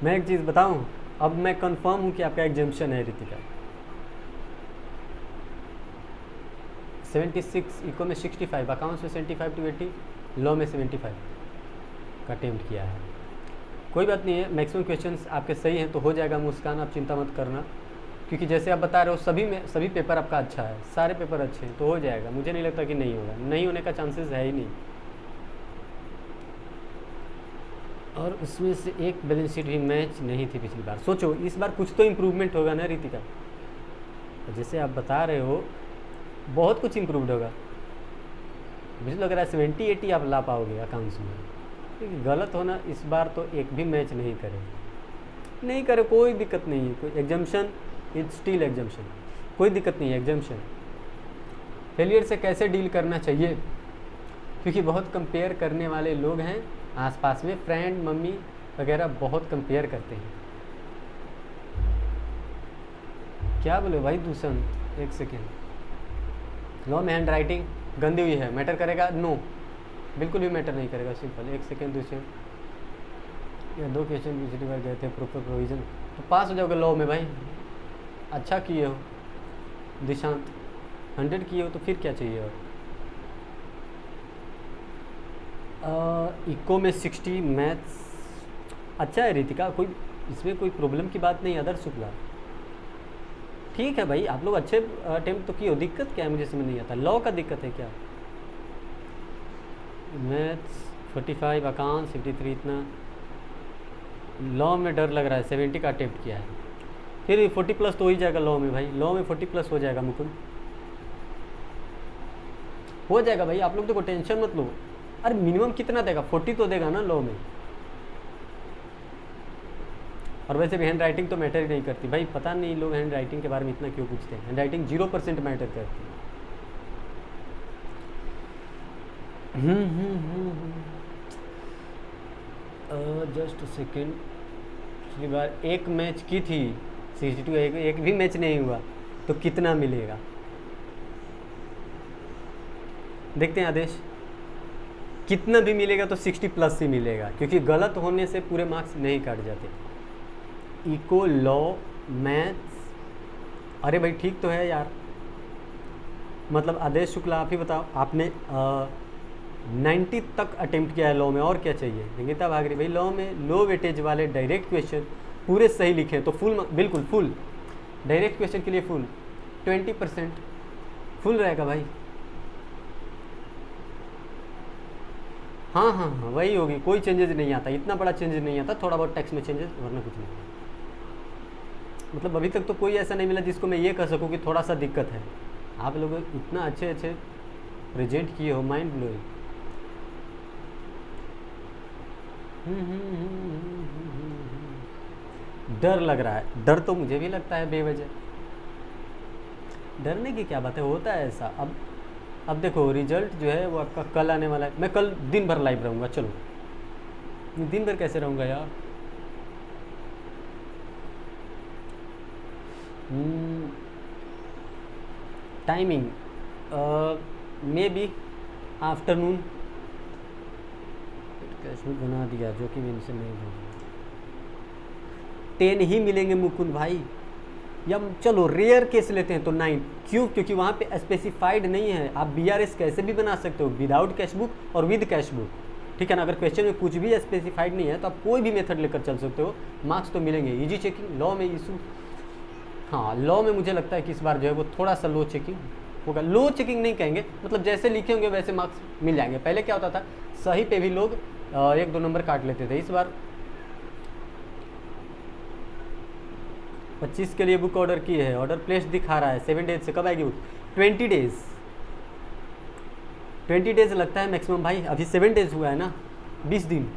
A: मैं एक चीज़ बताऊं, अब मैं कंफर्म हूं कि आपका एग्जाम्शन है रितिका। 76 इको में 65, अकाउंट्स में 75 to 80, लॉ में 75 का अटेम्प्ट किया है। कोई बात नहीं है, मैक्सिमम क्वेश्चंस आपके सही हैं तो हो जाएगा मुस्कान, आप चिंता मत करना, क्योंकि जैसे आप बता रहे हो सभी पेपर आपका अच्छा है, सारे पेपर अच्छे हैं तो हो जाएगा। मुझे नहीं लगता कि नहीं होगा, नहीं होने का चांसेस है ही नहीं। और उसमें से एक बैलेंस शीट भी मैच नहीं थी पिछली बार। सोचो इस बार कुछ तो इम्प्रूवमेंट होगा ना रितिका, जैसे आप बता रहे हो बहुत कुछ इम्प्रूवड होगा। मुझे लग रहा है 70-80 आप ला पाओगे अकाउंट्स में, लेकिन गलत होना इस बार तो एक भी मैच नहीं करे, कोई दिक्कत नहीं है। कोई एग्जाम्शन इज स्टिल एग्जाम्शन, कोई दिक्कत नहीं है एग्जाम्शन। फेलियर से कैसे डील करना चाहिए, क्योंकि बहुत कंपेयर करने वाले लोग हैं आसपास में, फ्रेंड, मम्मी वगैरह बहुत कंपेयर करते हैं। क्या बोले भाई दूषण, एक सेकेंड। लॉ में हैंड राइटिंग गंदी हुई है, मैटर करेगा? नो, बिल्कुल भी मैटर नहीं करेगा, सिंपल। एक सेकेंड, दूसरे या 2 क्वेश्चन पिछली बार गए थे प्रॉपर प्रोविजन, तो पास हो जाओगे लॉ में भाई। अच्छा किए हो दिशांत, 100 किए हो तो फिर क्या चाहिए और। इको में 60, मैथ्स अच्छा है रितिका, कोई इसमें कोई प्रॉब्लम की बात नहीं। अदर शुक्ला ठीक है भाई, आप लोग अच्छे अटेम्प्ट तो किए हो, दिक्कत क्या है मुझे समझ नहीं आता। लॉ का दिक्कत है क्या? मैथ्स 45, अकाउंट 53, इतना। लॉ में डर लग रहा है, 70 का अटेम्प्ट किया है, फिर 40 प्लस तो हो ही जाएगा लॉ में भाई, लॉ में 40 प्लस हो जाएगा मुकुंद, हो जाएगा भाई। आप लोग तो कोई टेंशन मत लो। अरे मिनिमम कितना देगा? 40 तो देगा ना लॉ में। और वैसे भी हैंड राइटिंग तो मैटर ही नहीं करती भाई, पता नहीं लोग हैंड राइटिंग के बारे में इतना क्यों पूछते हैं। हैंड राइटिंग 0% मैटर करती है। Just second. पिछली बार एक मैच की थी 62, एक भी मैच नहीं हुआ, तो कितना मिलेगा देखते हैं आदेश। कितना भी मिलेगा तो 60+ ही मिलेगा, क्योंकि गलत होने से पूरे मार्क्स नहीं काट जाते। इको, लॉ, मैथ्स, अरे भाई ठीक तो है यार। मतलब आदेश शुक्ला आप ही बताओ, आपने 90 तक अटेम्प्ट किया है लॉ में, और क्या चाहिए। निकिता भागरी भाई लॉ में लो वेटेज वाले डायरेक्ट क्वेश्चन पूरे सही लिखे तो फुल, बिल्कुल फुल। डायरेक्ट क्वेश्चन के लिए फुल 20% फुल रहेगा भाई। हाँ हाँ हाँ वही होगी, कोई चेंजेस नहीं आता, इतना बड़ा चेंजेस नहीं आता, थोड़ा बहुत टैक्स में चेंजेस, वरना कुछ नहीं। मतलब अभी तक तो कोई ऐसा नहीं मिला जिसको मैं ये कह सकूँ कि थोड़ा सा दिक्कत है। आप लोग इतना अच्छे अच्छे प्रेजेंट किए हो, माइंड ब्लोइंग। डर लग रहा है, डर तो मुझे भी लगता है बेवजह। डरने की क्या बात है, होता है ऐसा। अब देखो रिजल्ट जो है वो आपका कल आने वाला है। मैं कल दिन भर लाइव रहूँगा, चलो दिन भर कैसे रहूँगा यार। टाइमिंग मे बी आफ्टरनून कैसे बना दिया, जो कि इनसे नहीं होगा। 10 ही मिलेंगे मुकुंद भाई, या चलो रेयर केस लेते हैं तो 9। क्यों? क्योंकि वहाँ पे स्पेसिफाइड नहीं है। आप BRS कैसे भी बना सकते हो, विदाउट कैश बुक और विद कैश बुक, ठीक है ना। अगर क्वेश्चन में कुछ भी स्पेसिफाइड नहीं है तो आप कोई भी मेथड लेकर चल सकते हो, मार्क्स तो मिलेंगे। इजी चेकिंग लॉ में इशू, हाँ लॉ में मुझे लगता है कि इस बार जो है वो थोड़ा सा लो चेकिंग होगा। लो चेकिंग नहीं कहेंगे, मतलब जैसे लिखे होंगे वैसे मार्क्स मिल जाएंगे। पहले क्या होता था, सही पे भी लोग 1-2 नंबर काट लेते थे। इस बार 25 के लिए बुक ऑर्डर की है, ऑर्डर प्लेस दिखा रहा है 7 डेज से। कब आएगी बुक? 20 डेज, 20 डेज लगता है मैक्सिमम भाई। अभी 7 डेज हुआ है ना, 20 दिन।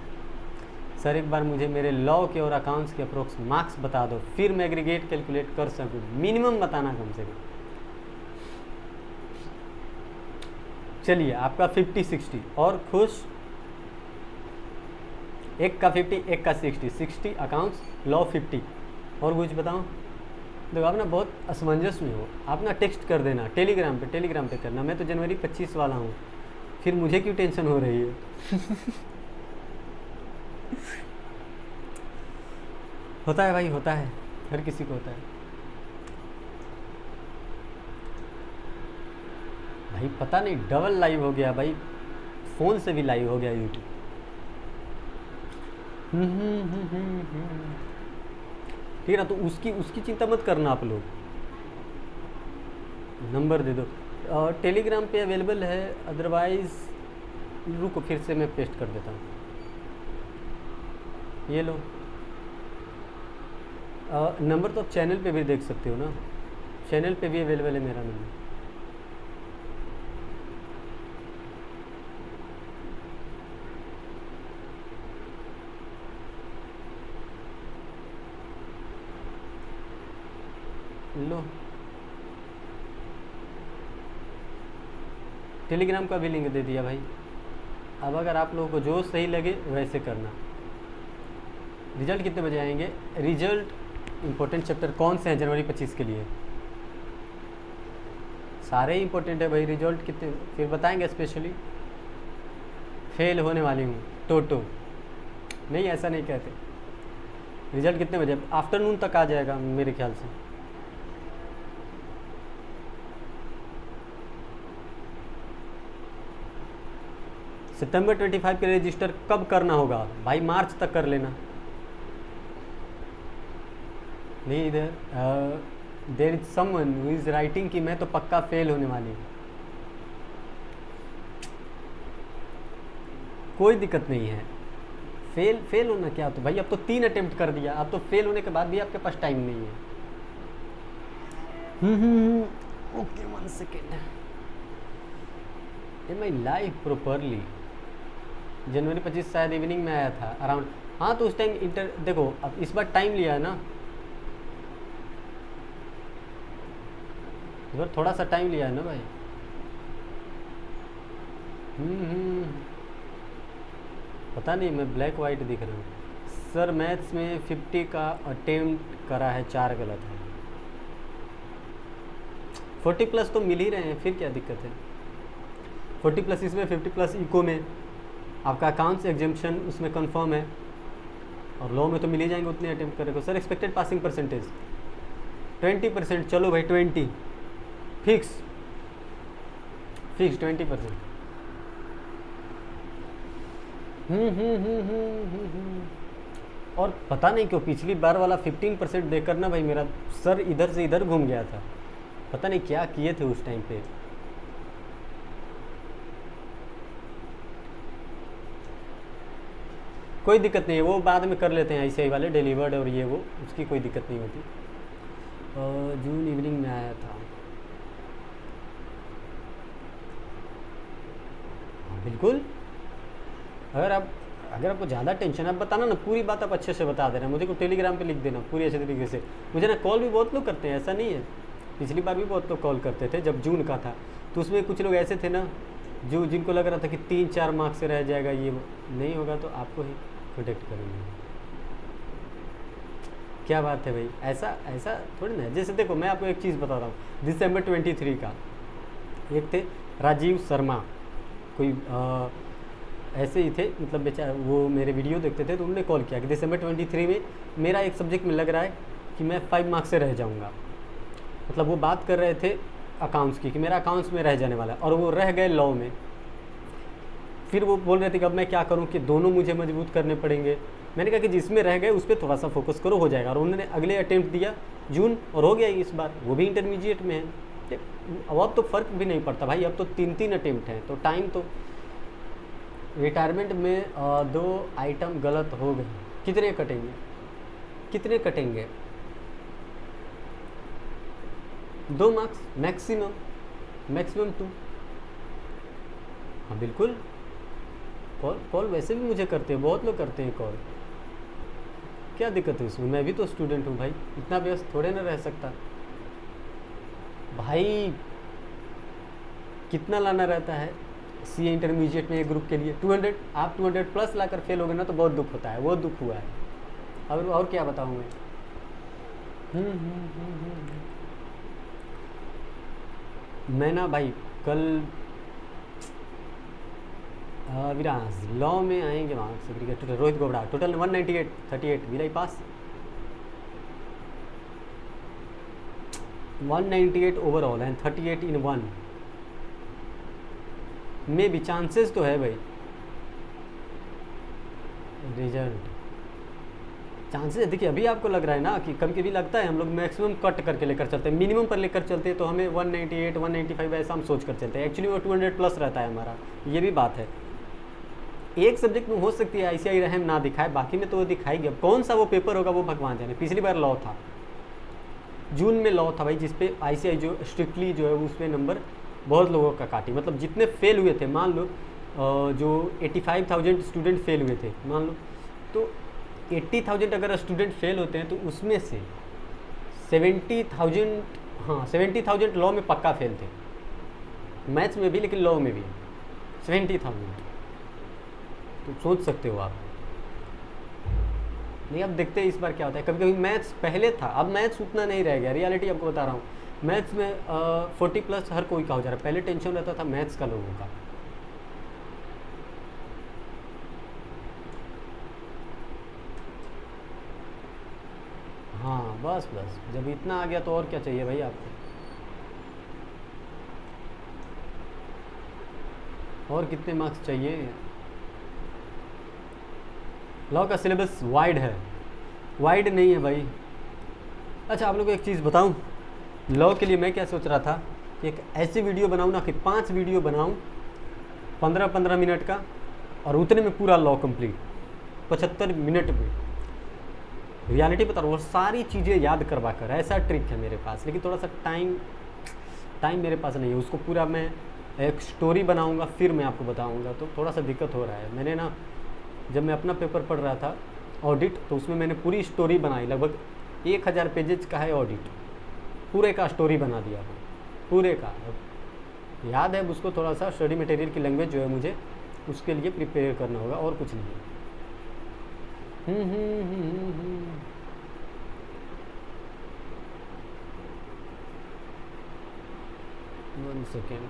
A: सर एक बार मुझे मेरे लॉ के और अकाउंट्स के अप्रोक्स मार्क्स बता दो, फिर मैं एग्रीगेट कैलकुलेट कर सकूँ। मिनिमम बताना कम से कम। चलिए आपका 50-60 और खुश। एक का 50, एक का 60 अकाउंट्स, लॉ 50। और कुछ बताऊँ? देखो आप ना बहुत असमंजस में हो, आप ना टेक्स्ट कर देना टेलीग्राम पे करना। मैं तो जनवरी 25 वाला हूँ, फिर मुझे क्यों टेंशन हो रही है? होता है भाई, होता है, हर किसी को होता है भाई। पता नहीं डबल लाइव हो गया भाई, फ़ोन से भी लाइव हो गया यूट्यूब। ठीक है ना, तो उसकी चिंता मत करना आप लोग। नंबर दे दो, टेलीग्राम पे अवेलेबल है, अदरवाइज़ रुको फिर से मैं पेस्ट कर देता हूँ। ये लो नंबर, तो आप चैनल पे भी देख सकते हो ना, चैनल पे भी अवेलेबल है मेरा नंबर। लो टेलीग्राम का भी लिंक दे दिया भाई। अब अगर आप लोगों को जो सही लगे वैसे करना। रिजल्ट कितने बजे आएंगे? रिजल्ट इंपॉर्टेंट चैप्टर कौन से हैं जनवरी 25 के लिए? सारे ही इंपॉर्टेंट है भाई। रिजल्ट कितने फिर बताएंगे? स्पेशली फेल होने वाली हूँ टोटो, नहीं ऐसा नहीं कहते। रिजल्ट कितने बजे? आफ्टरनून तक आ जाएगा मेरे ख्याल से। सितंबर 25 के रजिस्टर कब करना होगा भाई? मार्च तक कर लेना। नहीं इधर there is someone who is writing कि मैं तो पक्का फेल होने वाली हूँ। कोई दिक्कत नहीं है, फेल होना क्या तो भाई, अब तो 3 अटेम्प्ट कर दिया, अब तो फेल होने के बाद भी आपके पास टाइम नहीं है। Okay 1 second. एम आई लाइव प्रॉपरली? जनवरी 25 शायद इवनिंग में आया था अराउंड। हाँ तो उस टाइम इंटर देखो, अब इस बार टाइम लिया है ना, इस बार थोड़ा सा टाइम लिया है ना भाई। हम्म। पता नहीं, मैं ब्लैक वाइट दिख रहा हूँ सर। मैथ्स में 50 का अटेम्प्ट करा है, 4 गलत है। 40 प्लस तो मिल ही रहे हैं, फिर क्या दिक्कत है। 40 प्लस इसमें, 50 प्लस इको में, आपका अकाउंट्स एग्जाम्शन उसमें कंफर्म है, और लॉ में तो मिल ही जाएंगे उतने अटेम्प्ट करे को। Sir expected passing percentage 20%। चलो भाई 20 फिक्स 20%। और पता नहीं क्यों पिछली बार वाला 15% देकर ना भाई मेरा सर इधर से इधर घूम गया था। पता नहीं क्या किए थे उस टाइम पे। कोई दिक्कत नहीं है, वो बाद में कर लेते हैं ICI वाले, डिलीवर्ड और ये वो, उसकी कोई दिक्कत नहीं होती। जून इवनिंग में आया था। हाँ बिल्कुल। अगर आपको ज़्यादा टेंशन है, आप बताना ना, पूरी बात आप अच्छे से बता देना, मुझे को टेलीग्राम पे लिख देना पूरी अच्छे तरीके से। मुझे ना कॉल भी बहुत लोग करते हैं, ऐसा नहीं है, पिछली बार भी बहुत लोग कॉल करते थे जब जून का था, तो उसमें कुछ लोग ऐसे थे ना जो जिनको लग रहा था कि 3-4 मार्क्स से रह जाएगा, ये वो नहीं होगा तो आपको ही प्रोटेक्ट करेंगे। क्या बात है भाई, ऐसा थोड़ी ना है। जैसे देखो मैं आपको एक चीज़ बताता हूँ, दिसंबर 23 का एक थे राजीव शर्मा, कोई ऐसे ही थे, मतलब बेचारा वो मेरे वीडियो देखते थे, तो उन्होंने कॉल किया कि दिसंबर 23 में मेरा एक सब्जेक्ट में लग रहा है कि मैं 5 मार्क्स से रह जाऊंगा। मतलब वो बात कर रहे थे अकाउंट्स की कि मेरा अकाउंट्स में रह जाने वाला है, और वो रह गए लॉ में। फिर वो बोल रहे थे कि अब मैं क्या करूं कि दोनों मुझे मजबूत करने पड़ेंगे। मैंने कहा कि जिसमें रह गए उस पर थोड़ा सा फोकस करो, हो जाएगा। और उन्होंने अगले अटेम्प्ट दिया जून, और हो गया इस बार, वो भी इंटरमीडिएट में है। अब तो फ़र्क भी नहीं पड़ता भाई, अब तो 3-3 अटेम्प्ट हैं, तो टाइम तो। रिटायरमेंट में 2 आइटम गलत हो गए, कितने कटेंगे? 2 मार्क्स मैक्सिमम 2। हाँ बिल्कुल, कॉल वैसे भी मुझे करते हैं, बहुत लोग करते हैं कॉल। क्या दिक्कत है उसमें, मैं भी तो स्टूडेंट हूँ भाई, इतना व्यस्त थोड़े ना रह सकता भाई। कितना लाना रहता है CA इंटरमीडिएट में एक ग्रुप के लिए? 200। आप 200 प्लस लाकर फेल हो गए ना तो बहुत दुख होता है, वो दुख हुआ है। और क्या बताऊँ मैं। मैं ना भाई कल विराज लॉ में आएंगे मार्क्स क्रिकेट। रोहित गोबड़ा total 198, 38 will I pass? 198 overall and 38 in 1 में भी चांसेस तो है भाई। रिजल्ट चांसेस देखिए, अभी आपको लग रहा है ना कि कभी कभी लगता है हम लोग मैक्सिमम कट करके लेकर चलते हैं, मिनिमम पर लेकर चलते हैं, तो हमें 198, 195 ऐसा हम सोच कर चलते हैं। एक्चुअली वो 200 प्लस रहता है हमारा, ये भी बात है। एक सब्जेक्ट में हो सकती है ICI रहम ना दिखाए, बाकी में तो वो दिखाएगी। अब कौन सा वो पेपर होगा वो भगवान जाने। पिछली बार लॉ था, जून में लॉ था भाई, जिसपे ICI जो स्ट्रिक्टली जो है उसमें नंबर बहुत लोगों का काटी। मतलब जितने फेल हुए थे, मान लो जो 85,000 स्टूडेंट फेल हुए थे, मान लो, तो 80,000 अगर स्टूडेंट फेल होते हैं तो उसमें से 70,000, हाँ 70,000 लॉ में पक्का फेल थे, मैथ्स में भी, लेकिन लॉ में भी 70,000। तो सोच सकते हो आप। नहीं, अब देखते हैं इस बार क्या होता है। कभी कभी मैथ्स पहले था, अब मैथ्स उतना नहीं रह गया, रियलिटी आपको बता रहा हूँ। मैथ्स में 40 प्लस हर कोई का हो जा रहा है, पहले टेंशन रहता था मैथ्स का लोगों का। हाँ बस जब इतना आ गया तो और क्या चाहिए भाई आपको, और कितने मार्क्स चाहिए। लॉ का सिलेबस वाइड है, वाइड नहीं है भाई। अच्छा आप लोग को एक चीज़ बताऊं, लॉ के लिए मैं क्या सोच रहा था कि एक ऐसी वीडियो बनाऊं ना कि 5 वीडियो बनाऊं 15-15 मिनट का, और उतने में पूरा लॉ कंप्लीट 75 मिनट में। रियलिटी बता रहा हूँ, वो सारी चीज़ें याद करवा कर, ऐसा ट्रिक है मेरे पास, लेकिन थोड़ा सा टाइम मेरे पास नहीं है। उसको पूरा मैं एक स्टोरी बनाऊंगा फिर मैं आपको बताऊंगा, तो थोड़ा सा दिक्कत हो रहा है। मैंने ना जब मैं अपना पेपर पढ़ रहा था ऑडिट, तो उसमें मैंने पूरी स्टोरी बनाई, लगभग 1000 पेजेज का है ऑडिट, पूरे का स्टोरी बना दिया वो, पूरे का। याद है उसको, थोड़ा सा स्टडी मटेरियल की लैंग्वेज जो है मुझे उसके लिए प्रिपेयर करना होगा, और कुछ नहीं है। 1 सेकेंड।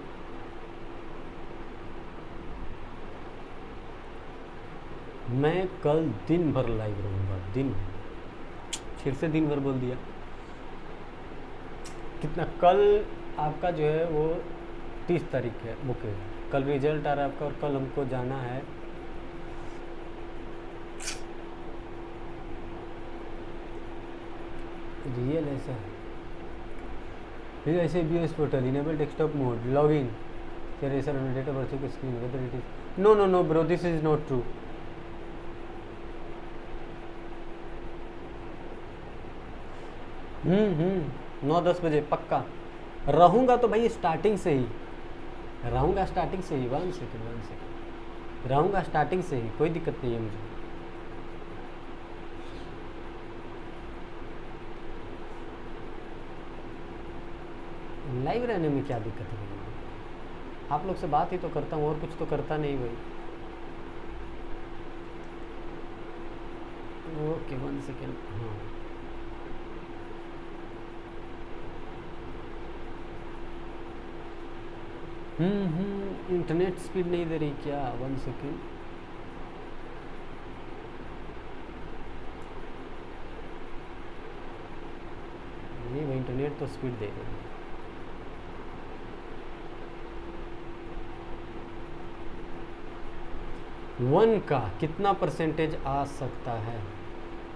A: मैं कल दिन भर लाइव रहूँगा, दिन, फिर से दिन भर बोल दिया। कितना कल आपका जो है वो 30 तारीख है, ओके, कल रिजल्ट आ रहा है आपका, और कल हमको जाना है रियल ऐसा है, फिर ऐसे B S portal enable desktop mode log in sir data birth की screen whether it is no no no bro this is not true. हम्म, 9-10 बजे पक्का रहूँगा, तो भाई स्टार्टिंग से ही रहूँगा, स्टार्टिंग से ही। 1 सेकेंड रहूँगा स्टार्टिंग से ही, कोई दिक्कत नहीं है मुझे। लाइव रहने में क्या दिक्कत है, आप लोग से बात ही तो करता हूँ, और कुछ तो करता नहीं भाई। Okay 1 second. हाँ इंटरनेट स्पीड नहीं दे रही क्या? 1 सेकेंड। नहीं भाई, इंटरनेट तो स्पीड दे रही है। वन का कितना परसेंटेज आ सकता है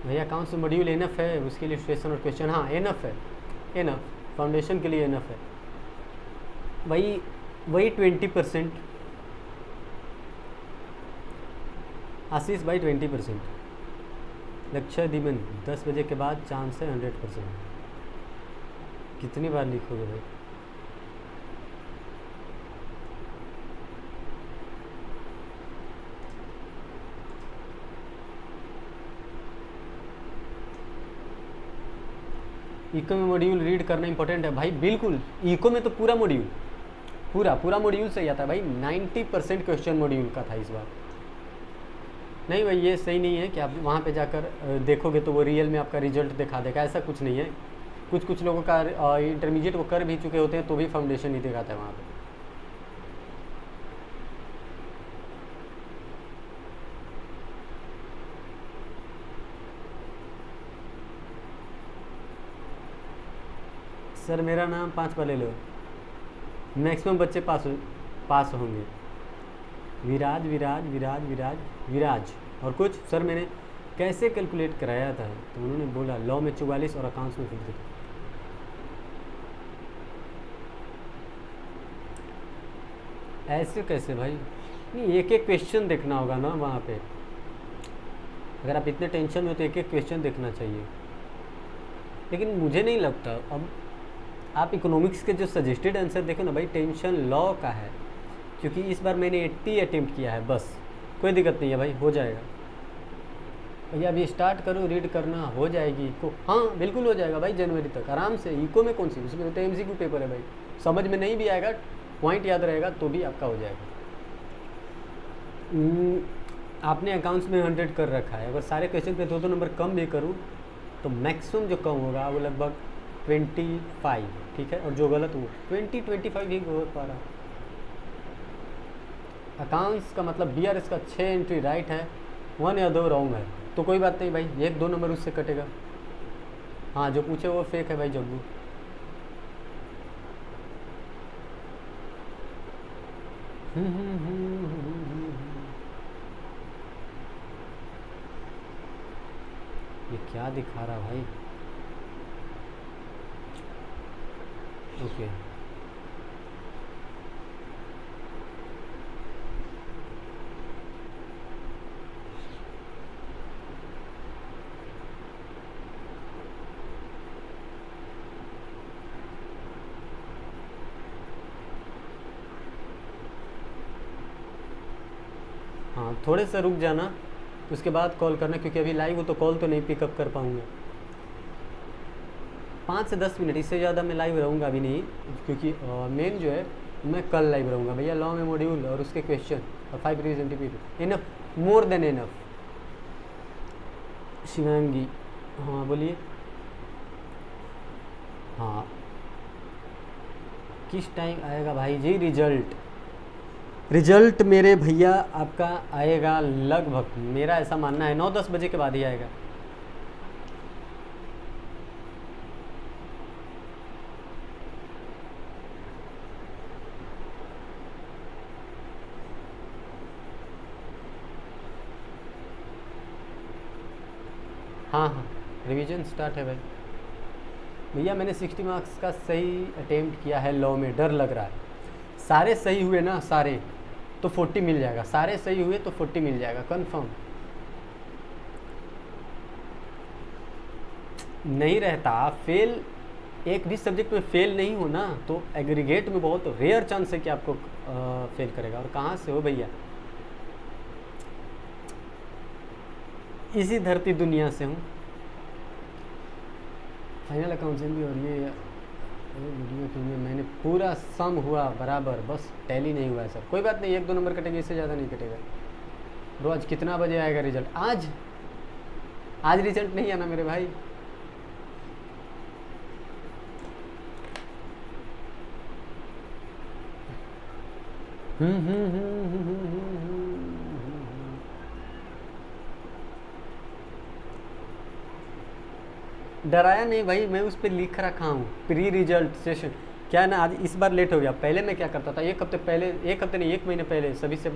A: भैया? कौन सा मॉड्यूल एनफ है उसके लिए स्टेशन और क्वेश्चन? हाँ एनफ है, एनफ फाउंडेशन के लिए एनफ है भाई, वही 20%। आशीष भाई 20%। लक्ष्य दीमन 10 बजे के बाद चांस है 100%। कितनी बार लिखोगे भाई? इको में मॉड्यूल रीड करना इंपॉर्टेंट है भाई, बिल्कुल। इको में तो पूरा मॉड्यूल, पूरा मॉड्यूल सही आता है भाई। 90% क्वेश्चन मॉड्यूल का था इस बार। नहीं भाई ये सही नहीं है कि आप वहाँ पे जाकर देखोगे तो वो रियल में आपका रिजल्ट दिखा देगा, ऐसा कुछ नहीं है। कुछ लोगों का इंटरमीडिएट वो कर भी चुके होते हैं तो भी फाउंडेशन नहीं दिखाता है वहाँ पे। सर मेरा नाम 5 बार ले लो, मैक्सिमम बच्चे पास होंगे। विराज विराज विराज विराज विराज। और कुछ सर मैंने कैसे कैलकुलेट कराया था, तो उन्होंने बोला लॉ में 44 और अकाउंट्स में 50। ऐसे कैसे भाई? नहीं, एक एक क्वेश्चन देखना होगा ना वहाँ पे। अगर आप इतने टेंशन में हो तो एक एक क्वेश्चन देखना चाहिए। लेकिन मुझे नहीं लगता, अब आप इकोनॉमिक्स के जो सजेस्टेड आंसर देखो ना भाई, टेंशन लॉ का है, क्योंकि इस बार मैंने 80 अटेम्प्ट किया है बस। कोई दिक्कत नहीं है भाई, हो जाएगा भैया। अभी स्टार्ट करो रीड करना, हो जाएगी इको। हाँ बिल्कुल हो जाएगा भाई, जनवरी तक आराम से। इको में कौन सी, उसमें तो MCQ पेपर है भाई, समझ में नहीं भी आएगा, पॉइंट याद रहेगा तो भी आपका हो जाएगा। आपने अकाउंट्स में 100 कर रखा है, अगर सारे क्वेश्चन पे 2 नंबर कम भी करूँ तो मैक्सिमम जो कम होगा वो लगभग 25, ठीक है, और जो गलत वो 20-25 ही हो पा रहा। अकाउंट्स का मतलब BRS का 6 एंट्री राइट है, 1 या 2 रॉन्ग है, तो कोई बात नहीं भाई, 1-2 नंबर उससे कटेगा। हाँ जो पूछे वो फेक है भाई जग्गू। ये क्या दिखा रहा भाई? ओके हाँ, थोड़े से रुक जाना, उसके बाद कॉल करना, क्योंकि अभी लाइव हो तो कॉल तो नहीं पिकअप कर पाऊँगा। 5 से 10 मिनट, इससे ज़्यादा मैं लाइव रहूँगा अभी नहीं, क्योंकि मेन जो है मैं कल लाइव रहूँगा भैया। लॉ में मॉड्यूल और उसके क्वेश्चन और 5 revision repeat enough, more than enough. Shivangi, हाँ बोलिए। हाँ, किस टाइम आएगा भाई जी रिजल्ट? रिजल्ट मेरे भैया आपका आएगा लगभग, मेरा ऐसा मानना है 9-10 बजे के बाद ही आएगा। हाँ हाँ, रिवीजन स्टार्ट है भाई। भैया मैंने 60 मार्क्स का सही अटेम्प्ट किया है लॉ में, डर लग रहा है। सारे सही हुए ना, सारे तो 40 मिल जाएगा, सारे सही हुए तो 40 मिल जाएगा कंफर्म। नहीं रहता, आप फेल एक भी सब्जेक्ट में फेल नहीं हो ना, तो एग्रीगेट में बहुत रेयर चांस है कि आपको फेल करेगा। और कहाँ से हो भैया? इसी धरती दुनिया से हूँ। फाइनल अकाउंटेंट भी, और ये वीडियो के लिए मैंने पूरा सम हुआ बराबर, बस टैली नहीं हुआ है सर। कोई बात नहीं, 1-2 नंबर कटेंगे, इससे ज़्यादा नहीं कटेगा। ब्रो आज कितना बजे आएगा रिजल्ट? आज रिजल्ट नहीं आना मेरे भाई। डराया नहीं भाई, मैं उस पर लिख रखा हूँ प्री रिजल्ट सेशन। क्या ना, आज इस बार लेट हो गया। पहले मैं क्या करता था, एक हफ्ते पहले, एक हफ्ते नहीं, 1 महीने पहले सभी से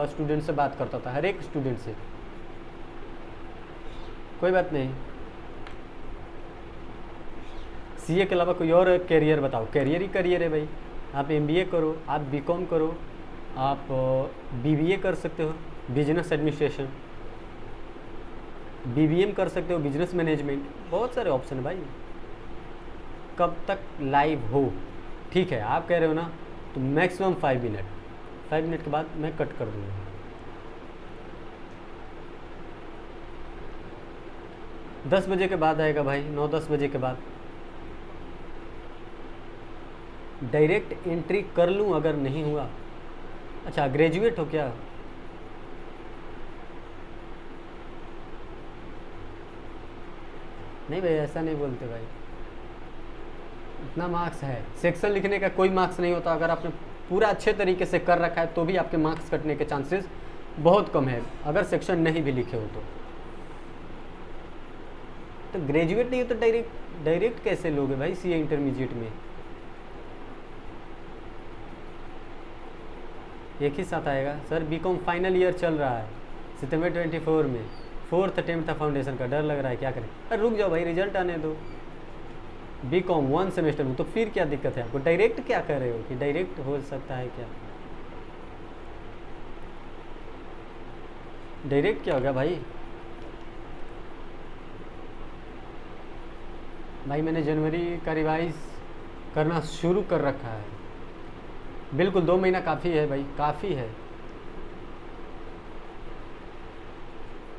A: स्टूडेंट से बात करता था, हर एक स्टूडेंट से। कोई बात नहीं। सीए के अलावा कोई और कैरियर बताओ। कैरियर ही कैरियर है भाई। आप एमबीए करो, आप बीकॉम करो, आप बीबीए कर सकते हो, बिजनेस एडमिनिस्ट्रेशन, बीबीएम कर सकते हो, बिजनेस मैनेजमेंट, बहुत सारे ऑप्शन है भाई। कब तक लाइव हो? ठीक है, आप कह रहे हो ना, तो मैक्सिमम 5 मिनट, 5 मिनट के बाद मैं कट कर दूँगा। दस बजे के बाद आएगा भाई, 9-10 बजे के बाद। डायरेक्ट एंट्री कर लूँ अगर नहीं हुआ? अच्छा, ग्रेजुएट हो क्या? नहीं भाई, ऐसा नहीं बोलते भाई। इतना मार्क्स है, सेक्शन लिखने का कोई मार्क्स नहीं होता। अगर आपने पूरा अच्छे तरीके से कर रखा है तो भी आपके मार्क्स कटने के चांसेस बहुत कम है, अगर सेक्शन नहीं भी लिखे हो तो ग्रेजुएट नहीं हो तो डायरेक्ट कैसे लोगे भाई सीए इंटरमीडिएट में? एक ही साथ आएगा सर। बीकॉम फाइनल ईयर चल रहा है, सितंबर 24 में 4th अटेम्प्ट था फाउंडेशन का। डर लग रहा है, क्या करें? अरे रुक जाओ भाई, रिजल्ट आने दो। बीकॉम 1 सेमेस्टर में, तो फिर क्या दिक्कत है आपको? डायरेक्ट क्या कर रहे हो कि डायरेक्ट हो सकता है क्या? डायरेक्ट क्या हो गया भाई? भाई मैंने जनवरी का रिवाइज करना शुरू कर रखा है। बिल्कुल 2 महीना काफ़ी है भाई, काफ़ी है।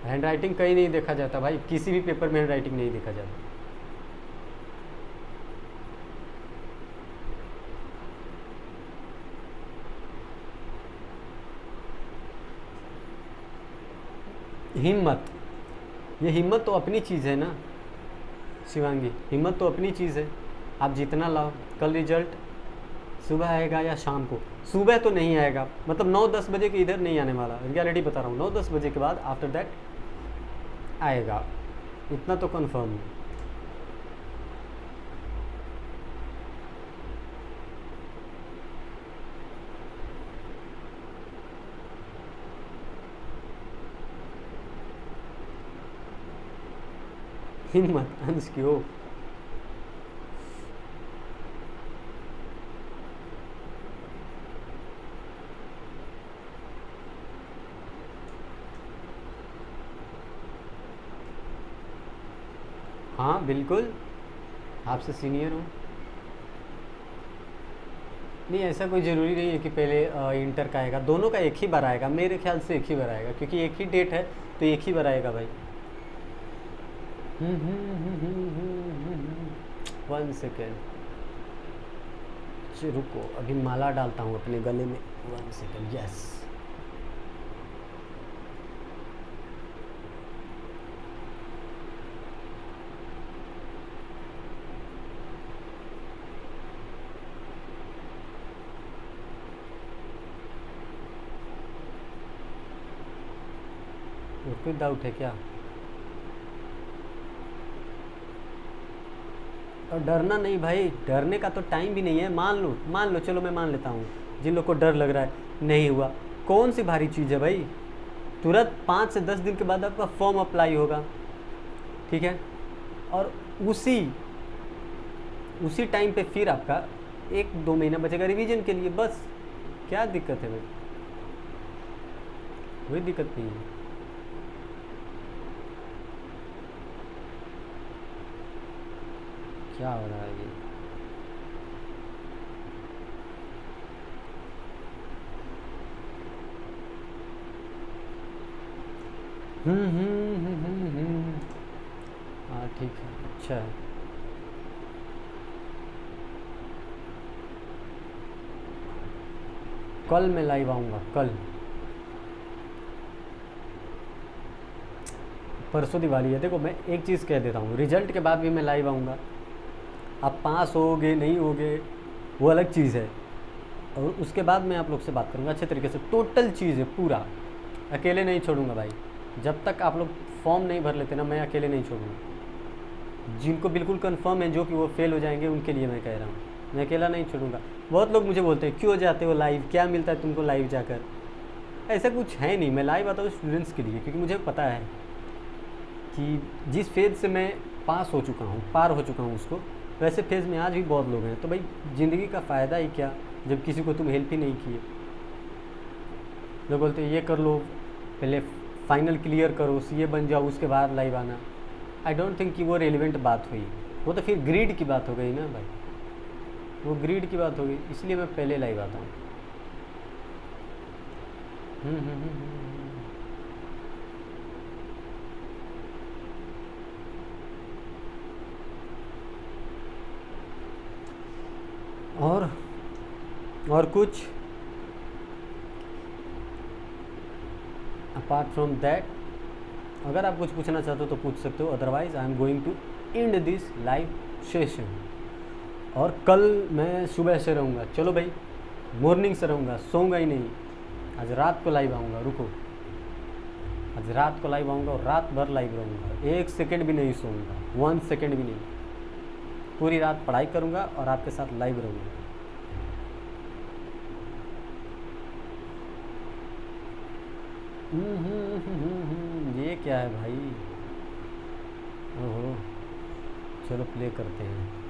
A: हैंड राइटिंग कहीं नहीं देखा जाता भाई, किसी भी पेपर में हैंड राइटिंग नहीं देखा जाता। हिम्मत, ये हिम्मत तो अपनी चीज़ है ना शिवांगी, हिम्मत तो अपनी चीज़ है। आप जितना लाओ। कल रिजल्ट सुबह आएगा या शाम को? सुबह तो नहीं आएगा, मतलब 9-10 बजे के इधर नहीं आने वाला, रियलिटी बता रहा हूँ। 9-10 बजे के बाद आफ्टर दैट आएगा, इतना तो कन्फर्म है। हिम्मत अंश की हो। हाँ बिल्कुल, आपसे सीनियर हूँ। नहीं, ऐसा कोई ज़रूरी नहीं है कि पहले इंटर का आएगा, दोनों का एक ही बार आएगा, मेरे ख्याल से एक ही बार आएगा, क्योंकि एक ही डेट है तो एक ही बार आएगा भाई। 1 सेकेंड, रुको अभी माला डालता हूँ अपने गले में। 1 सेकेंड, यस। और कोई डाउट है क्या? और डरना नहीं भाई, डरने का तो टाइम भी नहीं है। मान लो, चलो मैं मान लेता हूँ, जिन लोग को डर लग रहा है नहीं हुआ, कौन सी भारी चीज़ है भाई। तुरंत 5 से 10 दिन के बाद आपका फॉर्म अप्लाई होगा, ठीक है, और उसी उसी टाइम पे फिर आपका 1-2 महीना बचेगा रिवीजन के लिए, बस। क्या दिक्कत है भाई? कोई दिक्कत नहीं है। क्या हो रहा है ये? हाँ ठीक है, अच्छा है। कल मैं लाइव आऊँगा, कल। परसों दिवाली है। देखो मैं एक चीज़ कह देता हूँ, रिजल्ट के बाद भी मैं लाइव आऊँगा। आप पास होगे नहीं होगे वो अलग चीज़ है, और उसके बाद मैं आप लोग से बात करूँगा अच्छे तरीके से। टोटल चीज़ है पूरा, अकेले नहीं छोड़ूंगा भाई। जब तक आप लोग फॉर्म नहीं भर लेते ना, मैं अकेले नहीं छोड़ूंगा। जिनको बिल्कुल कंफर्म है जो कि वो फेल हो जाएंगे, उनके लिए मैं कह रहा हूँ, मैं अकेला नहीं छोड़ूंगा। बहुत लोग मुझे बोलते हैं क्यों जाते हो लाइव, क्या मिलता है तुमको लाइव जाकर? ऐसा कुछ है नहीं, मैं लाइव आता हूँ स्टूडेंट्स के लिए, क्योंकि मुझे पता है कि जिस फेज़ से मैं पास हो चुका हूँ, पार हो चुका हूँ उसको, वैसे फेज़ में आज भी बहुत लोग हैं। तो भाई ज़िंदगी का फ़ायदा ही क्या जब किसी को तुम हेल्प ही नहीं किए। लोग बोलते हैं ये कर लो, पहले फाइनल क्लियर करो, सीए बन जाओ, उसके बाद लाइव आना। आई डोंट थिंक कि वो रेलिवेंट बात हुई। वो तो फिर ग्रीड की बात हो गई ना भाई, वो ग्रीड की बात हो गई, इसलिए मैं पहले लाइव आता हूँ। और कुछ अपार्ट फ्रॉम दैट, अगर आप कुछ पूछना चाहते हो तो पूछ सकते हो, otherwise I am going to end this live session. और कल मैं सुबह से रहूँगा, चलो भाई मॉर्निंग से रहूँगा, सोऊंगा ही नहीं। आज रात को लाइव आऊँगा, रुको, आज रात को लाइव आऊँगा और रात भर लाइव रहूँगा, 1 सेकेंड भी नहीं सोऊंगा, 1 सेकेंड भी नहीं। पूरी रात पढ़ाई करूँगा और आपके साथ लाइव रहूँगा। ये क्या है भाई? ओहो, चलो प्ले करते हैं।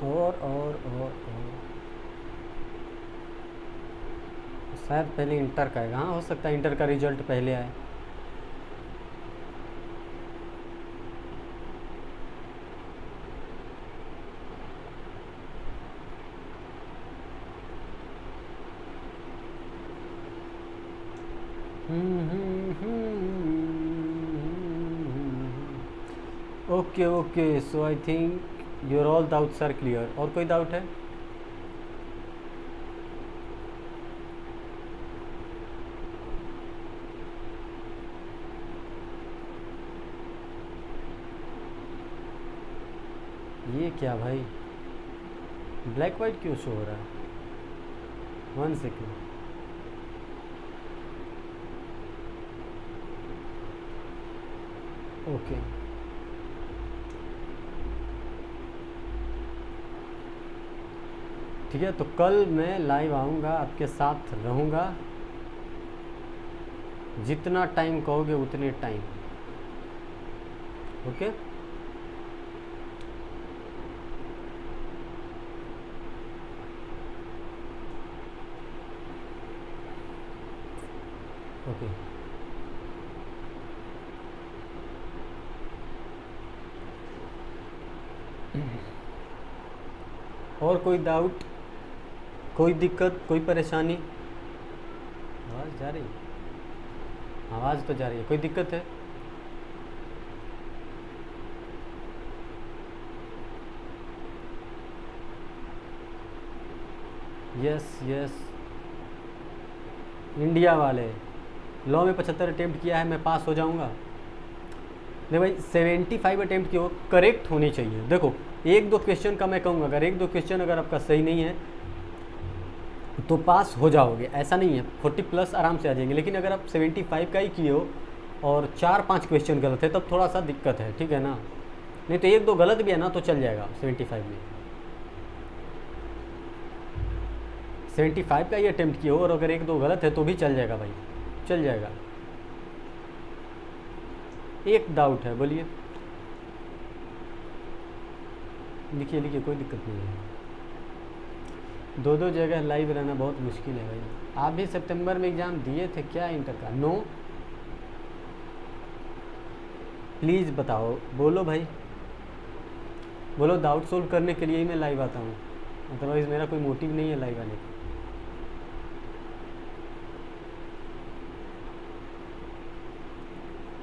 A: और शायद पहले इंटर का है। हाँ हो सकता है इंटर का रिजल्ट पहले आए। Okay okay, so I think your all doubts are clear. और कोई डाउट है? ये क्या भाई, ब्लैक वाइट क्यों शो हो रहा है? 1 सेकेंड, ओके। ठीक है, तो कल मैं लाइव आऊँगा, आपके साथ रहूँगा, जितना टाइम कहोगे उतने टाइम। Okay, okay. और कोई डाउट, कोई दिक्कत, कोई परेशानी? आवाज़ जा रही है? आवाज़ तो जा रही है, कोई दिक्कत है? यस यस, इंडिया वाले लॉ में 75 अटेम्प्ट किया है, मैं पास हो जाऊंगा? नहीं भाई, 75 अटेम्प्ट की हो, करेक्ट होनी चाहिए। देखो, एक दो क्वेश्चन का मैं कहूँगा, अगर एक दो क्वेश्चन अगर आपका सही नहीं है तो पास हो जाओगे, ऐसा नहीं है, 40 प्लस आराम से आ जाएंगे। लेकिन अगर आप 75 का ही किए हो और 4-5 क्वेश्चन गलत है तब थोड़ा सा दिक्कत है, ठीक है ना? नहीं तो एक दो गलत भी है ना तो चल जाएगा 75 में। 75 का ही अटेम्प्ट किए हो और अगर एक दो गलत है तो भी चल जाएगा भाई, चल जाएगा। एक डाउट है, बोलिए। लिखिए लिखिए, कोई दिक्कत नहीं है। दो दो जगह लाइव रहना बहुत मुश्किल है भाई। आप भी सितंबर में एग्ज़ाम दिए थे क्या इंटर का? नो, प्लीज़ बताओ, बोलो भाई, बोलो। डाउट सोल्व करने के लिए ही मैं लाइव आता हूँ, अदरवाइज़ मेरा कोई मोटिव नहीं है लाइव आने का।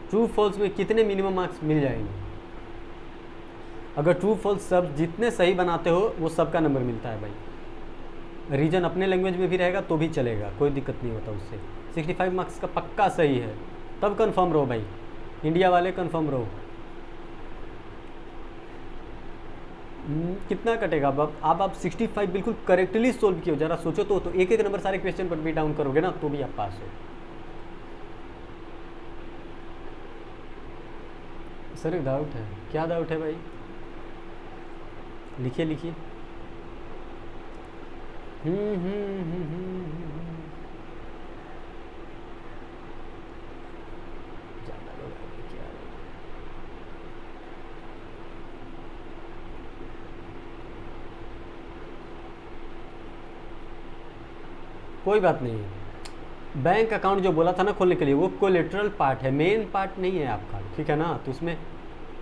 A: ट्रू फॉल्स में कितने मिनिमम मार्क्स मिल जाएंगे? अगर ट्रू फॉल्स सब जितने सही बनाते हो वो सबका नंबर मिलता है भाई। रीजन अपने लैंग्वेज में भी रहेगा तो भी चलेगा, कोई दिक्कत नहीं होता उससे। 65 मार्क्स का पक्का सही है, तब कंफर्म रहो भाई, इंडिया वाले कंफर्म रहो। कितना कटेगा? अब आप 65 बिल्कुल करेक्टली सोल्व किए, जरा सोचो तो एक एक नंबर सारे क्वेश्चन पर भी डाउन करोगे ना तो भी आप पास हो। सर एक डाउट है। क्या डाउट है भाई? लिखिए लिखिए। ज़्यादा लोग आगे क्या? कोई बात नहीं है। बैंक अकाउंट जो बोला था ना खोलने के लिए, वो कोलेटरल पार्ट है, मेन पार्ट नहीं है आपका, ठीक है ना? तो उसमें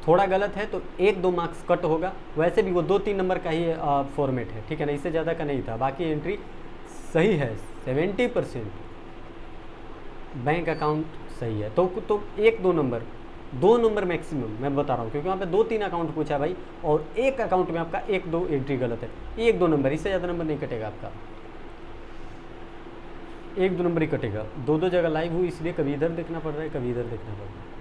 A: थोड़ा गलत है तो 1-2 मार्क्स कट होगा। वैसे भी वो 2-3 नंबर का ही फॉर्मेट है, ठीक है ना? इससे ज़्यादा का नहीं था, बाकी एंट्री सही है। 70% बैंक अकाउंट सही है, तो 1-2 नंबर, 2 नंबर मैक्सिमम मैं बता रहा हूँ, क्योंकि वहाँ पे 2-3 अकाउंट पूछा भाई और एक अकाउंट में आपका 1-2 एंट्री गलत है। 1-2 नंबर, इससे ज़्यादा नंबर नहीं कटेगा आपका, 1-2 नंबर ही कटेगा। 2-2 जगह लाइव हुई इसलिए कभी इधर देखना पड़ रहा है, कभी इधर देखना पड़ रहा है।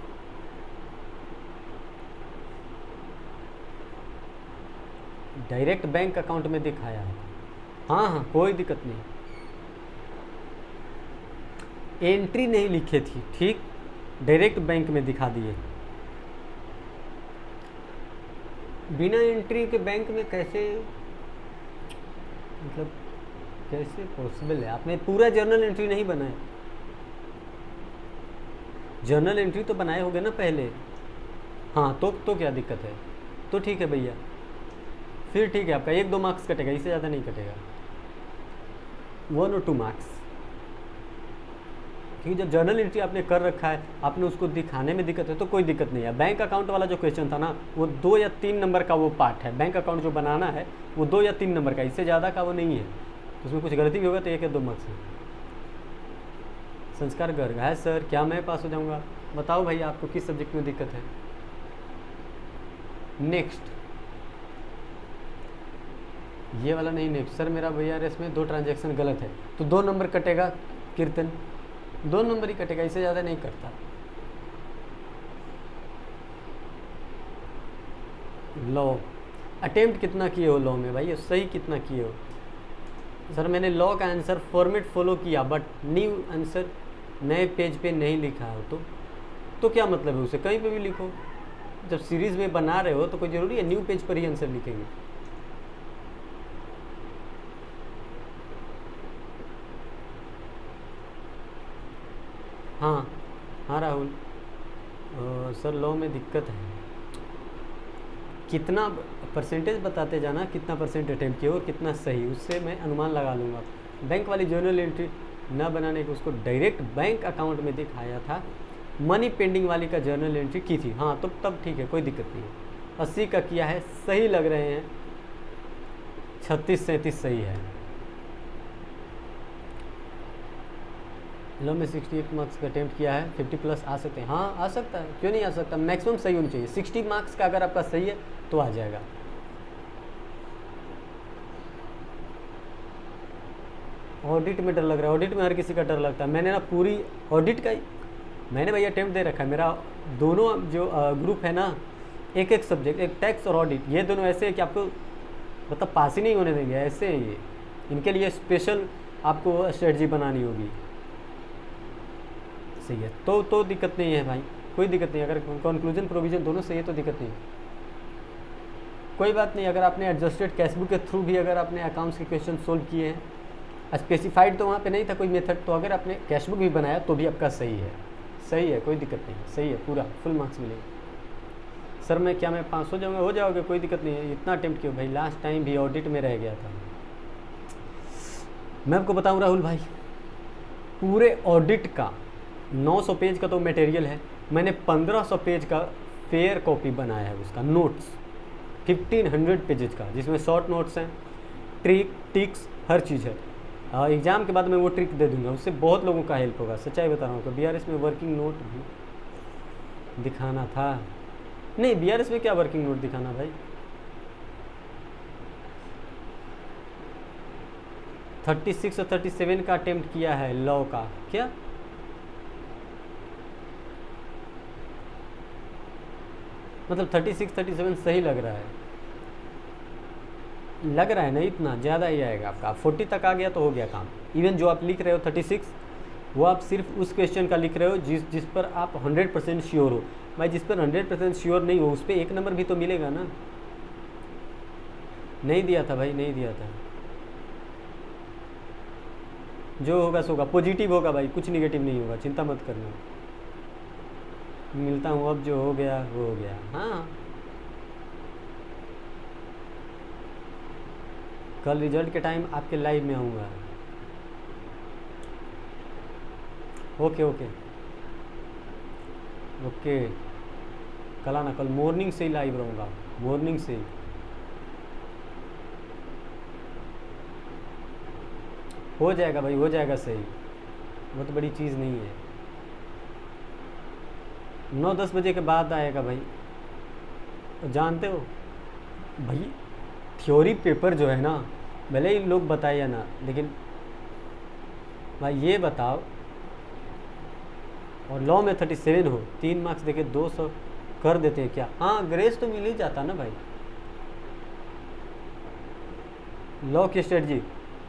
A: डायरेक्ट बैंक अकाउंट में दिखाया है। हाँ हाँ, कोई दिक्कत नहीं। एंट्री नहीं लिखे थी, ठीक, डायरेक्ट बैंक में दिखा दिए। बिना एंट्री के बैंक में कैसे, मतलब कैसे पॉसिबल है? आपने पूरा जर्नल एंट्री नहीं बनाया? जर्नल एंट्री तो बनाए होगे ना पहले। हाँ, तो क्या दिक्कत है? तो ठीक है भैया, फिर ठीक है, आपका 1-2 मार्क्स कटेगा, इससे ज़्यादा नहीं कटेगा, 1 और 2 मार्क्स। क्योंकि जब जर्नल एंट्री आपने कर रखा है, आपने उसको दिखाने में दिक्कत है तो कोई दिक्कत नहीं है। बैंक अकाउंट वाला जो क्वेश्चन था ना, वो 2 या 3 नंबर का वो पार्ट है। बैंक अकाउंट जो बनाना है वो 2 या 3 नंबर का, इससे ज़्यादा का वो नहीं है। उसमें कुछ गलती भी होगा तो 1 या 2 मार्क्स है। संस्कार गर्ग है सर, क्या मैं पास हो जाऊँगा? बताओ भाई, आपको किस सब्जेक्ट में दिक्कत है? नेक्स्ट, ये वाला नहीं, नेक्स्ट सर मेरा VRS में 2 ट्रांजैक्शन गलत है तो 2 नंबर कटेगा। कीर्तन, 2 नंबर ही कटेगा, इससे ज़्यादा नहीं कटता। लॉ अटेम्प्ट कितना किए हो लॉ में भाई? सही कितना किए हो? सर मैंने लॉ का आंसर फॉर्मेट फॉलो किया, बट न्यू आंसर नए पेज पे नहीं लिखा हो तो क्या मतलब है? उसे कहीं पे भी लिखो। जब सीरीज़ में बना रहे हो तो कोई ज़रूरी है न्यू पेज पर ही आंसर लिखेंगे? हाँ हाँ राहुल, सर लॉ में दिक्कत है। कितना परसेंटेज बताते जाना, कितना परसेंट अटेम्प्ट किया और कितना सही, उससे मैं अनुमान लगा लूँगा। बैंक वाली जर्नल एंट्री ना बनाने को उसको डायरेक्ट बैंक अकाउंट में दिखाया था, मनी पेंडिंग वाली का जर्नल एंट्री की थी। हाँ तो तब ठीक है, कोई दिक्कत नहीं है। 80 का किया है, सही लग रहे हैं। 36-37 सही है। लो में 68 मार्क्स का अटेम्प्ट किया है, 50 प्लस आ सकते हैं। हाँ आ सकता है, क्यों नहीं आ सकता, मैक्सिमम सही होनी चाहिए। 60 मार्क्स का अगर आपका सही है तो आ जाएगा। ऑडिट में डर लग रहा है, ऑडिट में हर किसी का डर लगता है। मैंने ना पूरी ऑडिट का मैंने भैया अटेम्प्ट दे रखा है। मेरा दोनों जो ग्रुप है ना, एक एक सब्जेक्ट, एक टैक्स और ऑडिट, ये दोनों ऐसे है कि आपको मतलब पास ही नहीं होने देंगे, ऐसे है ये। इनके लिए स्पेशल आपको स्ट्रेटजी बनानी होगी। सही है तो दिक्कत नहीं है भाई, कोई दिक्कत नहीं। अगर कंक्लूजन प्रोविजन दोनों सही है तो दिक्कत नहीं। कोई बात नहीं, अगर आपने एडजस्टेड कैशबुक के थ्रू भी अगर आपने अकाउंट्स के क्वेश्चन सोल्व किए हैं, स्पेसिफाइड तो वहाँ पे नहीं था कोई मेथड, तो अगर आपने कैशबुक भी बनाया तो भी आपका सही है। सही है, कोई दिक्कत नहीं, सही है, पूरा फुल मार्क्स मिलेंगे। सर मैं 5 हो जाऊँगा, हो जाओगे, कोई दिक्कत नहीं है। इतना अटेम्प्ट क्यों भाई, लास्ट टाइम भी ऑडिट में रह गया था। मैं आपको बताऊँ राहुल भाई, पूरे ऑडिट का 900 पेज का तो मटेरियल है, मैंने 1500 पेज का फेयर कॉपी बनाया है उसका, नोट्स 1500 पेजेज का, जिसमें शॉर्ट नोट्स हैं, ट्रिक टिक्स हर चीज़ है। एग्ज़ाम के बाद मैं वो ट्रिक दे दूंगा, उससे बहुत लोगों का हेल्प होगा। सच्चाई बता रहा हूँ। BRS में वर्किंग नोट भी दिखाना था। नहीं BRS में क्या वर्किंग नोट दिखाना भाई, 36 और 37 का अटेम्प्ट किया है लॉ का। क्या मतलब 36 37 सही लग रहा है? लग रहा है ना, इतना ज़्यादा ही आएगा आपका। 40 तक आ गया तो हो गया काम। इवन जो आप लिख रहे हो 36, वो आप सिर्फ उस क्वेश्चन का लिख रहे हो जिस पर आप 100% श्योर हो। भाई जिस पर 100% श्योर नहीं हो उस पर 1 नंबर भी तो मिलेगा ना। नहीं दिया था भाई, नहीं दिया था। जो होगा सो होगा, पॉजिटिव होगा भाई, कुछ निगेटिव नहीं होगा, चिंता मत करना। मिलता हूँ, अब जो हो गया वो हो गया। हाँ कल रिजल्ट के टाइम आपके लाइव में आऊँगा। ओके ओके ओके, कल आना, कल मॉर्निंग से ही लाइव रहूँगा, मॉर्निंग से ही। हो जाएगा भाई, हो जाएगा सही, वो तो बड़ी चीज़ नहीं है। 9-10 बजे के बाद आएगा भाई। जानते हो भाई, थ्योरी पेपर जो है ना, भले ही लोग बताए या ना, लेकिन भाई ये बताओ, और लॉ में 37 हो, 3 मार्क्स देके 200 कर देते हैं क्या? हाँ ग्रेस तो मिल ही जाता ना भाई। लॉ की स्ट्रेटजी,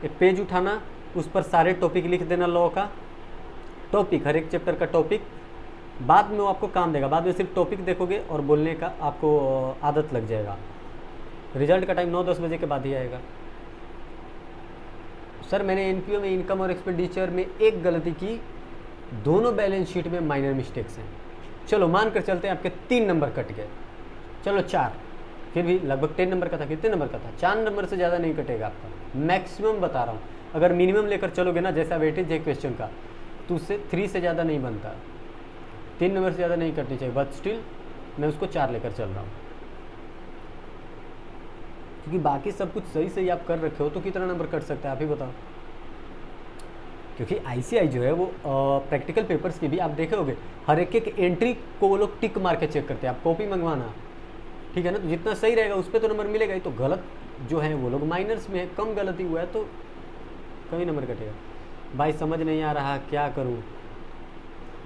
A: एक पेज उठाना, उस पर सारे टॉपिक लिख देना, लॉ का टॉपिक, हर एक चैप्टर का टॉपिक। बाद में वो आपको काम देगा, बाद में सिर्फ टॉपिक देखोगे और बोलने का आपको आदत लग जाएगा। रिजल्ट का टाइम 9-10 बजे के बाद ही आएगा। सर मैंने NPO में इनकम और एक्सपेंडिचर में एक गलती की, दोनों बैलेंस शीट में माइनर मिस्टेक्स हैं। चलो मान कर चलते हैं आपके 3 नंबर कट गए, चलो 4, फिर भी लगभग 10 नंबर का था। कितने नंबर का था? 4 नंबर से ज़्यादा नहीं कटेगा आपका, मैक्सिमम बता रहा हूँ। अगर मिनिमम लेकर चलोगे ना, जैसा वेटेज है क्वेश्चन का, तो उससे 3 से ज़्यादा नहीं बनता, 3 नंबर से ज़्यादा नहीं कटनी चाहिए। बट स्टिल मैं उसको 4 लेकर चल रहा हूँ, क्योंकि बाकी सब कुछ सही सही आप कर रखे हो, तो कितना नंबर कट सकता है आप ही बताओ। क्योंकि ICI जो है वो प्रैक्टिकल पेपर्स की भी आप देखे होगे, हर एक एंट्री को वो लोग टिक मार के चेक करते हैं। आप कॉपी मंगवाना, ठीक है ना, तो जितना सही रहेगा उस पर तो नंबर मिलेगा ही। तो गलत जो है वो लोग माइनर्स में है, कम गलती हुआ है तो कहीं नंबर कटेगा। भाई समझ नहीं आ रहा क्या करूँ,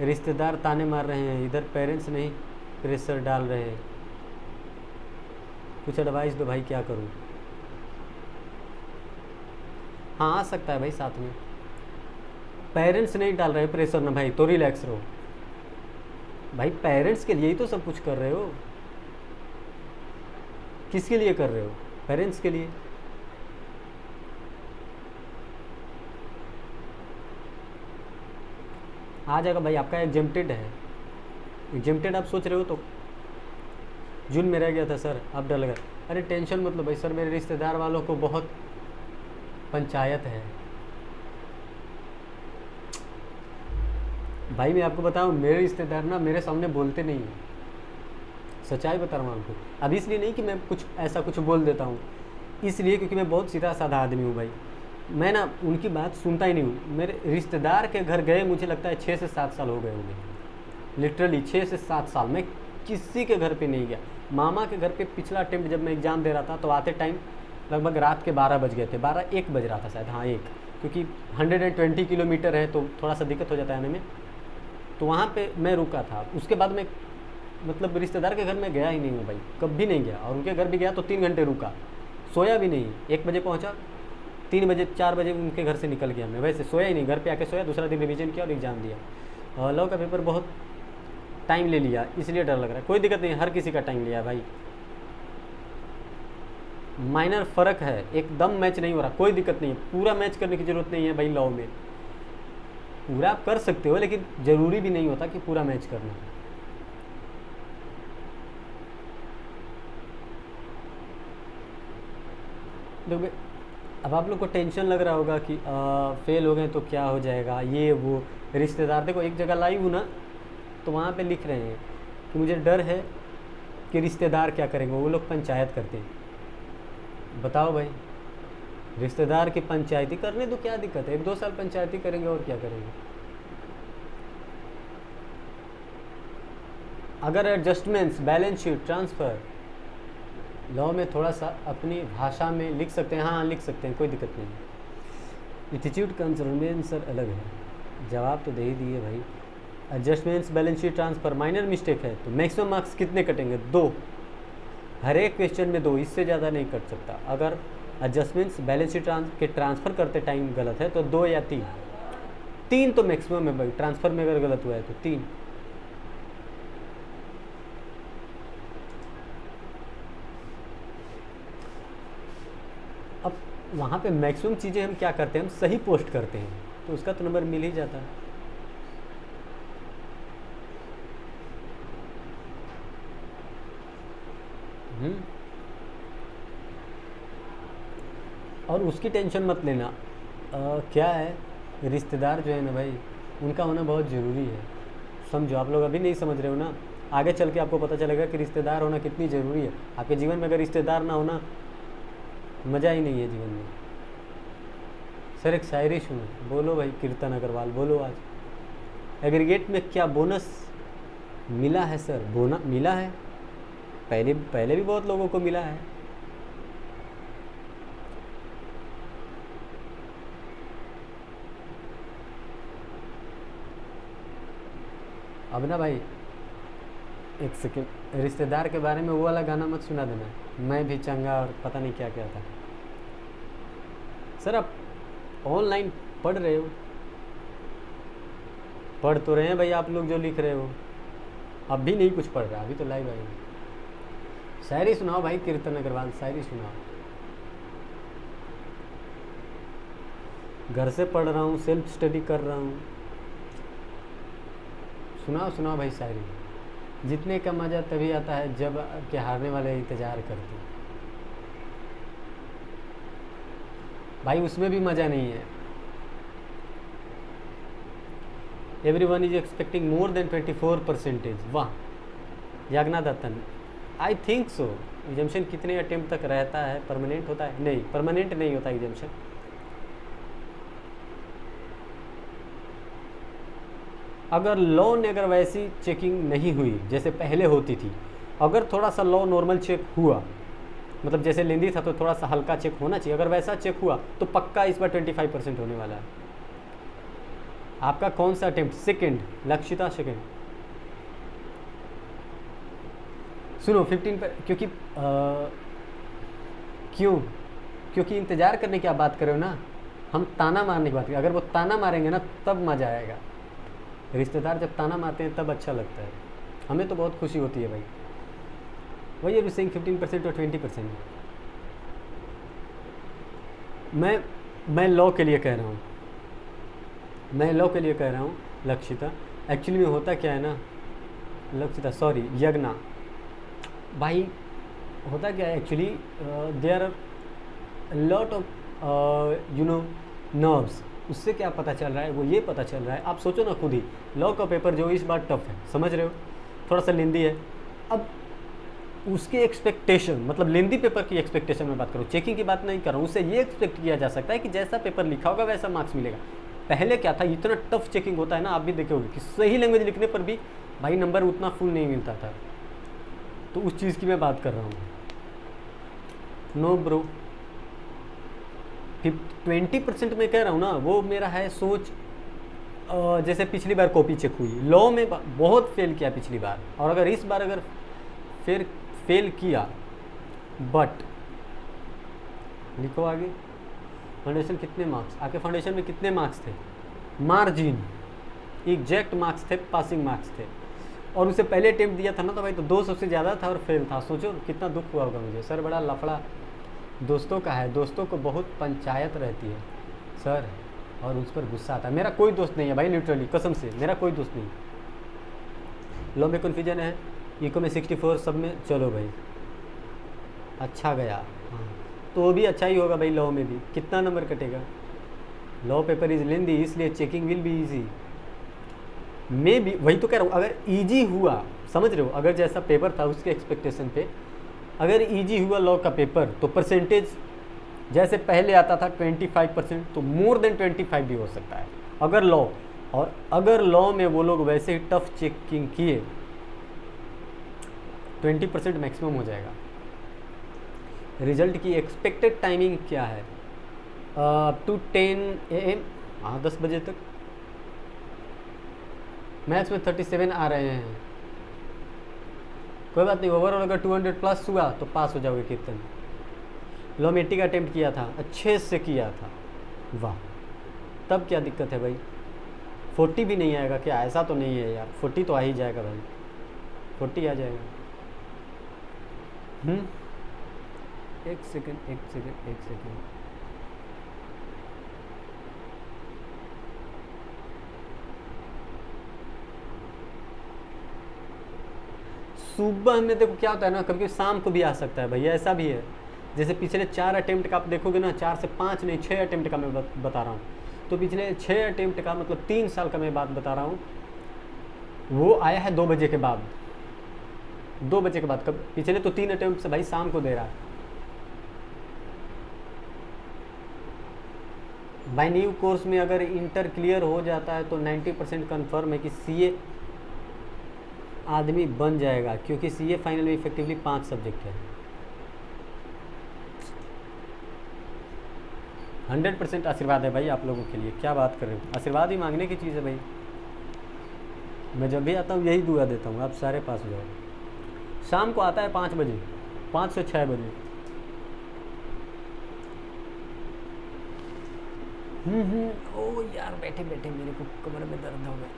A: रिश्तेदार ताने मार रहे हैं, इधर पेरेंट्स नहीं प्रेशर डाल रहे हैं, कुछ एडवाइस दो भाई, क्या करूँ? हाँ आ सकता है भाई साथ में, पेरेंट्स नहीं डाल रहे प्रेशर ना भाई, तो रिलैक्स रहो भाई। पेरेंट्स के लिए ही तो सब कुछ कर रहे हो। किसके लिए कर रहे हो? पेरेंट्स के लिए। आ जाएगा भाई, आपका एग्जेम्प्टेड है। एग्जेम्प्टेड आप सोच रहे हो तो जून में रह गया था सर, अब डर लगा। अरे टेंशन मत लो भाई सर, मेरे रिश्तेदार वालों को बहुत पंचायत है भाई। मैं आपको बताऊं, मेरे रिश्तेदार ना मेरे सामने बोलते नहीं हैं, सच्चाई बता रहा हूँ आपको। अब इसलिए नहीं कि मैं कुछ ऐसा कुछ बोल देता हूँ, इसलिए क्योंकि मैं बहुत सीधा साधा आदमी हूँ भाई। मैं ना उनकी बात सुनता ही नहीं हूँ। मेरे रिश्तेदार के घर गए मुझे लगता है 6 से 7 साल हो गए होंगे, लिटरली 6 से 7 साल मैं किसी के घर पे नहीं गया। मामा के घर पे पिछला अटेम्प्ट जब मैं एग्ज़ाम दे रहा था तो आते टाइम लगभग रात के 12 बज गए थे, 12-1 बज रहा था शायद, हाँ 1, क्योंकि 120 किलोमीटर है तो थोड़ा सा दिक्कत हो जाता है आने में। तो वहाँ पे मैं रुका था। उसके बाद मैं मतलब रिश्तेदार के घर में गया ही नहीं हूँ भाई, कभी नहीं गया। और उनके घर भी गया तो 3 घंटे रुका, सोया भी नहीं। 1 बजे पहुँचा, 3 बजे 4 बजे उनके घर से निकल गया मैं। वैसे सोया ही नहीं, घर पे आके सोया, दूसरा दिन रिवीजन किया और एग्ज़ाम दिया। लॉ का पेपर बहुत टाइम ले लिया, इसलिए डर लग रहा है। कोई दिक्कत नहीं, हर किसी का टाइम लिया भाई, माइनर फ़र्क है, एकदम मैच नहीं हो रहा, कोई दिक्कत नहीं है। पूरा मैच करने की ज़रूरत नहीं है भाई लॉ में, पूरा आप कर सकते हो लेकिन ज़रूरी भी नहीं होता कि पूरा मैच करना है। देखो, अब आप लोग को टेंशन लग रहा होगा कि फेल हो गए तो क्या हो जाएगा, ये वो। रिश्तेदार देखो, एक जगह लाइव हूँ ना तो वहाँ पे लिख रहे हैं कि मुझे डर है कि रिश्तेदार क्या करेंगे, वो लोग पंचायत करते हैं। बताओ भाई, रिश्तेदार की पंचायती करने तो क्या दिक्कत है, 1-2 साल पंचायती करेंगे और क्या करेंगे। अगर adjustments, balance sheet, transfer law में थोड़ा सा अपनी भाषा में लिख सकते हैं, हाँ लिख सकते हैं, कोई दिक्कत नहीं है। एटीट्यूड कंसर्न सर अलग है, जवाब तो दे ही दिए भाई। Adjustments, balance sheet, transfer minor mistake है तो मैक्सिमम मार्क्स कितने कटेंगे? 2, हर एक क्वेश्चन में 2, इससे ज़्यादा नहीं कट सकता। अगर एडजस्टमेंट्स, बैलेंस शीट के ट्रांसफ़र करते टाइम गलत है तो 2 या 3, 3 तो मैक्सिमम है भाई। ट्रांसफ़र में अगर गलत हुआ है तो 3। अब वहाँ पे मैक्सिमम चीज़ें हम क्या करते हैं, हम सही पोस्ट करते हैं तो उसका तो नंबर मिल ही जाता है। और उसकी टेंशन मत लेना। क्या है, रिश्तेदार जो है ना भाई, उनका होना बहुत ज़रूरी है। समझो, आप लोग अभी नहीं समझ रहे हो ना, आगे चल के आपको पता चलेगा कि रिश्तेदार होना कितनी ज़रूरी है। आपके जीवन में अगर रिश्तेदार ना होना, मज़ा ही नहीं है जीवन में। सर एक शायरी सुनो, बोलो भाई कीर्तन अग्रवाल, बोलो। आज एग्रीगेट में क्या बोनस मिला है सर? बोनस मिला है, पहले भी बहुत लोगों को मिला है। अब ना भाई एक सेकेंड, रिश्तेदार के बारे में वो वाला गाना मत सुना देना, मैं भी चंगा और पता नहीं क्या क्या था। सर आप ऑनलाइन पढ़ रहे हो, पढ़ तो रहे हैं भाई आप लोग जो लिख रहे हो, अब भी नहीं कुछ पढ़ रहा, अभी तो लाइव आई। शायरी सुनाओ भाई कीर्तन अग्रवाल, शायरी सुनाओ। घर से पढ़ रहा हूँ, सेल्फ स्टडी कर रहा हूँ, सुनाओ सुनाओ भाई शायरी। जीतने का मज़ा तभी आता है जब के हारने वाले इंतज़ार करते हैं। भाई उसमें भी मज़ा नहीं है। Everyone is expecting more than 24%। वाह यागना दत्तन, आई थिंक सो। एग्जामिशन कितने अटेम्प्ट तक रहता है? परमानेंट होता है? नहीं, परमानेंट नहीं होता एग्जामिशन। अगर लॉ ने अगर वैसी चेकिंग नहीं हुई जैसे पहले होती थी, अगर थोड़ा सा लॉ नॉर्मल चेक हुआ, मतलब जैसे लेंदी था तो थोड़ा सा हल्का चेक होना चाहिए, अगर वैसा चेक हुआ तो पक्का इस बार 25% होने वाला है। आपका कौन सा अटेम्प्ट? Second, Lakshita second. सुनो 15 पर, क्योंकि क्यों? क्योंकि इंतज़ार करने की आप बात कर रहे हो ना, हम ताना मारने की बात करें। अगर वो ताना मारेंगे ना तब मज़ा आएगा। रिश्तेदार जब ताना मारते हैं तब अच्छा लगता है, हमें तो बहुत खुशी होती है भाई। वही है सेइंग 15% और 20%। मैं लॉ के लिए कह रहा हूँ, मैं लॉ के लिए कह रहा हूँ लक्षिता। एक्चुअली में होता क्या है ना, लक्षिता सॉरी यज्ञा, भाई होता क्या है actually, there are lot of you know nerves. उससे क्या पता चल रहा है, वो ये पता चल रहा है, आप सोचो ना खुद ही, लॉ का पेपर जो इस बार टफ है, समझ रहे हो, थोड़ा सा लेंदी है। अब उसके एक्सपेक्टेशन, मतलब लेंदी पेपर की एक्सपेक्टेशन में बात करूँ, चेकिंग की बात नहीं कर रहा हूँ, उससे ये एक्सपेक्ट किया जा सकता है कि जैसा पेपर लिखा होगा वैसा मार्क्स मिलेगा। पहले क्या था, इतना टफ चेकिंग होता है ना, आप भी देखोगे कि सही लैंग्वेज लिखने पर भी भाई नंबर उतना फुल नहीं मिलता था। तो उस चीज़ की मैं बात कर रहा हूँ। नो ब्रो, 20% मैं कह रहा हूँ ना, वो मेरा है सोच। जैसे पिछली बार कॉपी चेक हुई, लॉ में बहुत फेल किया पिछली बार, और अगर इस बार अगर फिर फेल किया, बट लिखो आगे, फाउंडेशन कितने मार्क्स, आपके फाउंडेशन में कितने मार्क्स थे, मार्जिन एग्जैक्ट मार्क्स थे, पासिंग मार्क्स थे, और उसे पहले अटेम्प्ट दिया था ना, तो भाई तो 200 से ज़्यादा था और फेल था। सोचो कितना दुख हुआ होगा मुझे, सर बड़ा लफड़ा दोस्तों का है, दोस्तों को बहुत पंचायत रहती है सर, और उस पर गुस्सा आता है। मेरा कोई दोस्त नहीं है भाई, लिटरली कसम से मेरा कोई दोस्त नहीं। लॉ में कन्फ्यूजन है, इको में 64, सब में चलो भाई अच्छा गया। हाँ तो वो भी अच्छा ही होगा भाई, लॉ में भी कितना नंबर कटेगा, लॉ पेपर इज लेंदी इसलिए चेकिंग विल बी ईजी। मैं भी वही तो कह रहा हूँ, अगर ईजी हुआ, समझ रहे हो, अगर जैसा पेपर था उसके एक्सपेक्टेशन पे अगर ईजी हुआ लॉ का पेपर, तो परसेंटेज जैसे पहले आता था 25%, तो मोर देन 25 भी हो सकता है अगर लॉ, और अगर लॉ में वो लोग वैसे ही टफ चेकिंग किए 20% मैक्सिमम हो जाएगा। रिजल्ट की एक्सपेक्टेड टाइमिंग क्या है, अप टू 10 AM, हाँ 10 बजे तक। मैथ्स में 37 आ रहे हैं, कोई बात नहीं, ओवरऑल अगर 200 प्लस हुआ तो पास हो जाओगे कीर्तन। लॉ में 80 का अटेम्प्ट किया था, अच्छे से किया था, वाह, तब क्या दिक्कत है भाई, 40 भी नहीं आएगा क्या, ऐसा तो नहीं है यार, 40 तो आ ही जाएगा भाई, 40 आ जाएगा। एक सेकेंड, सुबह में देखो क्या होता है ना, कभी शाम को भी आ सकता है भैया, ऐसा भी है। जैसे पिछले 4 अटेम्प्ट का आप देखोगे ना, 4 से 5 नहीं 6 अटेम्प्ट का मैं बता रहा हूँ, तो पिछले 6 अटेम्प्ट का मतलब 3 साल का मैं बात बता रहा हूँ, वो आया है 2 बजे के बाद, 2 बजे के बाद। कब पिछले तो 3 अटेम्प्ट से भाई शाम को दे रहा है भाई। न्यू कोर्स में अगर इंटर क्लियर हो जाता है तो 90% कन्फर्म है कि CA आदमी बन जाएगा, क्योंकि CA फाइनल में इफेक्टिवली 5 सब्जेक्ट है। 100% आशीर्वाद है भाई आप लोगों के लिए, क्या बात कर रहे हो, आशीर्वाद ही मांगने की चीज़ है भाई। मैं जब भी आता हूँ यही दुआ देता हूँ, आप सारे पास हो जाओ। शाम को आता है 5 बजे, 5 से 6 बजे। ओ यार बैठे बैठे मेरे को कमर में दर्द हो गया।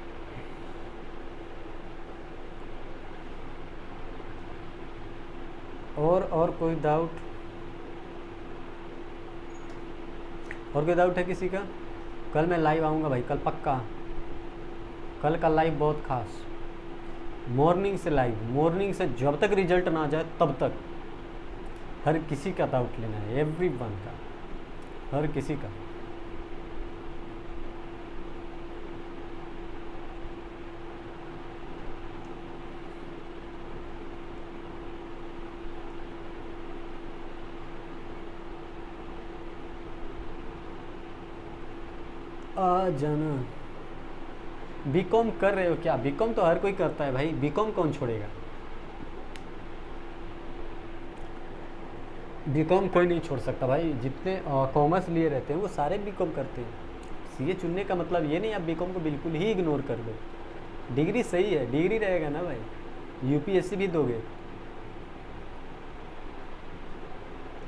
A: और कोई डाउट, और कोई डाउट है किसी का? कल मैं लाइव आऊँगा भाई, कल पक्का, कल का लाइव बहुत खास, मॉर्निंग से लाइव, मॉर्निंग से जब तक रिजल्ट ना आ जाए तब तक हर किसी का डाउट लेना है, एवरीवन का, हर किसी का। आ जाना। बीकॉम कर रहे हो क्या? बीकॉम तो हर कोई करता है भाई, बीकॉम कौन छोड़ेगा? बीकॉम कोई नहीं छोड़ सकता भाई, जितने कॉमर्स लिए रहते हैं वो सारे बीकॉम करते हैं। सीए चुनने का मतलब ये नहीं आप बीकॉम को बिल्कुल ही इग्नोर कर दो। डिग्री सही है, डिग्री रहेगा ना भाई, यूपीएससी भी दोगे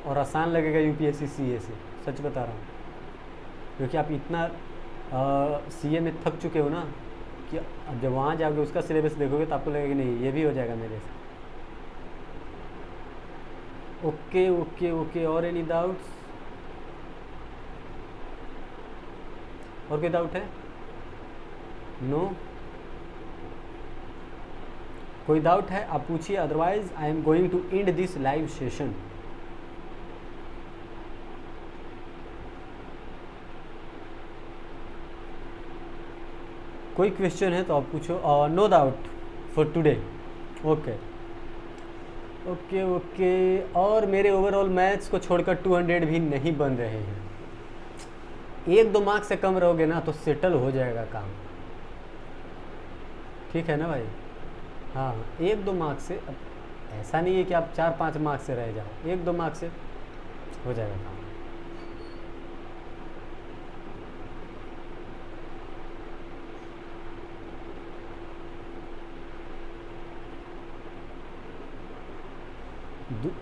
A: और आसान लगेगा यूपीएससी सीए से, सच बता रहा हूँ। क्योंकि आप इतना सीए में थक चुके हो ना कि अब जब वहाँ जाओगे उसका सिलेबस देखोगे तो आपको लगेगा कि नहीं ये भी हो जाएगा मेरे से। ओके ओके ओके, और एनी डाउट्स? और कोई डाउट है? नो, कोई डाउट है आप पूछिए, otherwise I am going to end this live session. कोई क्वेश्चन है तो आप पूछो। No doubt for today. Okay okay okay. और मेरे ओवरऑल मैथ्स को छोड़कर 200 भी नहीं बन रहे हैं। 1-2 मार्क्स से कम रहोगे ना तो सेटल हो जाएगा काम, ठीक है ना भाई। हाँ 1-2 मार्क्स से, अब ऐसा नहीं है कि आप 4-5 मार्क्स से रह जाओ, 1-2 मार्क्स से हो जाएगा काम।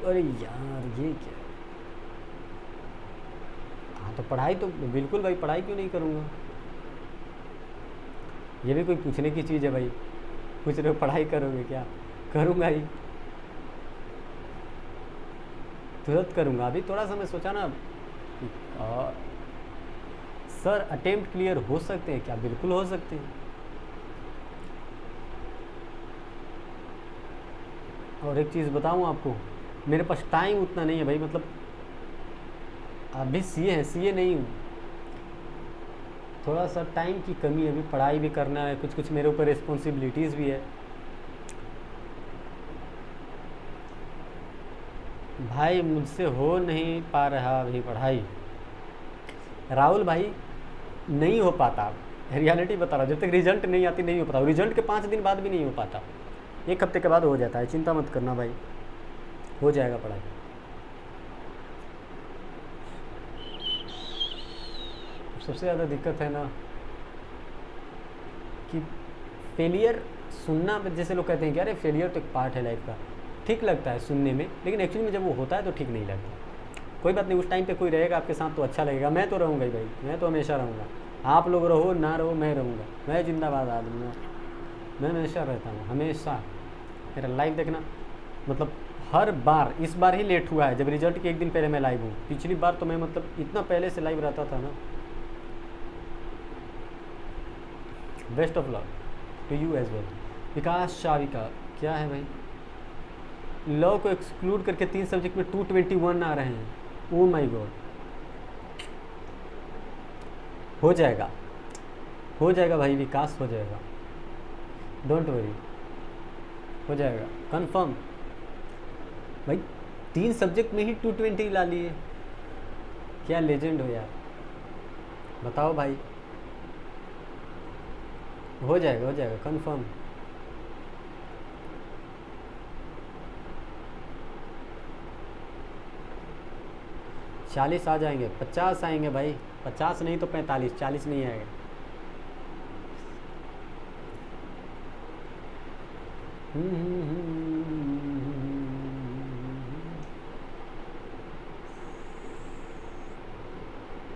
A: अरे यार ये क्या है? हाँ तो पढ़ाई तो बिल्कुल भाई, पढ़ाई क्यों नहीं करूँगा। ये भी कोई पूछने की चीज़ है भाई? पूछ रहे हो पढ़ाई करोगे क्या? करूँगा ही, तुरंत करूँगा। अभी थोड़ा सा मैं सोचा ना। और सर अटेम्प्ट क्लियर हो सकते हैं क्या? बिल्कुल हो सकते हैं। और एक चीज़ बताऊँ आपको, मेरे पास टाइम उतना नहीं है भाई, मतलब अभी सीए है, सीए नहीं हूँ, थोड़ा सा टाइम की कमी है। अभी पढ़ाई भी करना है, कुछ कुछ मेरे ऊपर रिस्पॉन्सिबिलिटीज़ भी है। भाई मुझसे हो नहीं पा रहा अभी पढ़ाई, राहुल भाई, नहीं हो पाता। रियलिटी बता रहा हूँ, जब तक रिजल्ट नहीं आती नहीं हो पाता। रिजल्ट के 5 दिन बाद भी नहीं हो पाता, 1 हफ्ते के बाद हो जाता है। चिंता मत करना भाई, हो जाएगा पढ़ाई। सबसे ज़्यादा दिक्कत है ना कि फेलियर सुनना, जैसे लोग कहते हैं कि अरे फेलियर तो एक पार्ट है लाइफ का, ठीक लगता है सुनने में, लेकिन एक्चुअली में जब वो होता है तो ठीक नहीं लगता। कोई बात नहीं, उस टाइम पे कोई रहेगा आपके साथ तो अच्छा लगेगा। मैं तो रहूँगा ही भाई, मैं तो हमेशा रहूँगा। आप लोग रहो ना रहो, मैं रहूँगा। मैं जिंदाबाद आदमी हूँ, मैं हमेशा रहता हूँ, हमेशा। मेरा लाइव देखना, मतलब हर बार, इस बार ही लेट हुआ है जब रिजल्ट के 1 दिन पहले मैं लाइव हूँ। पिछली बार तो मैं मतलब इतना पहले से लाइव रहता था ना। Best of luck to you as well. Vikas शाविका क्या है भाई? लॉ को एक्सक्लूड करके 3 सब्जेक्ट में 221 आ रहे हैं। ओ माय गॉड, हो जाएगा, हो जाएगा भाई विकास, हो जाएगा, डोंट वरी, हो जाएगा कंफर्म। भाई 3 सब्जेक्ट में ही 220 ला लिए, क्या लेजेंड हो यार, बताओ भाई। हो जाएगा, हो जाएगा कंफर्म। चालीस आ जाएंगे, 50 आएंगे भाई, 50 नहीं तो 45, 40 नहीं आएगा।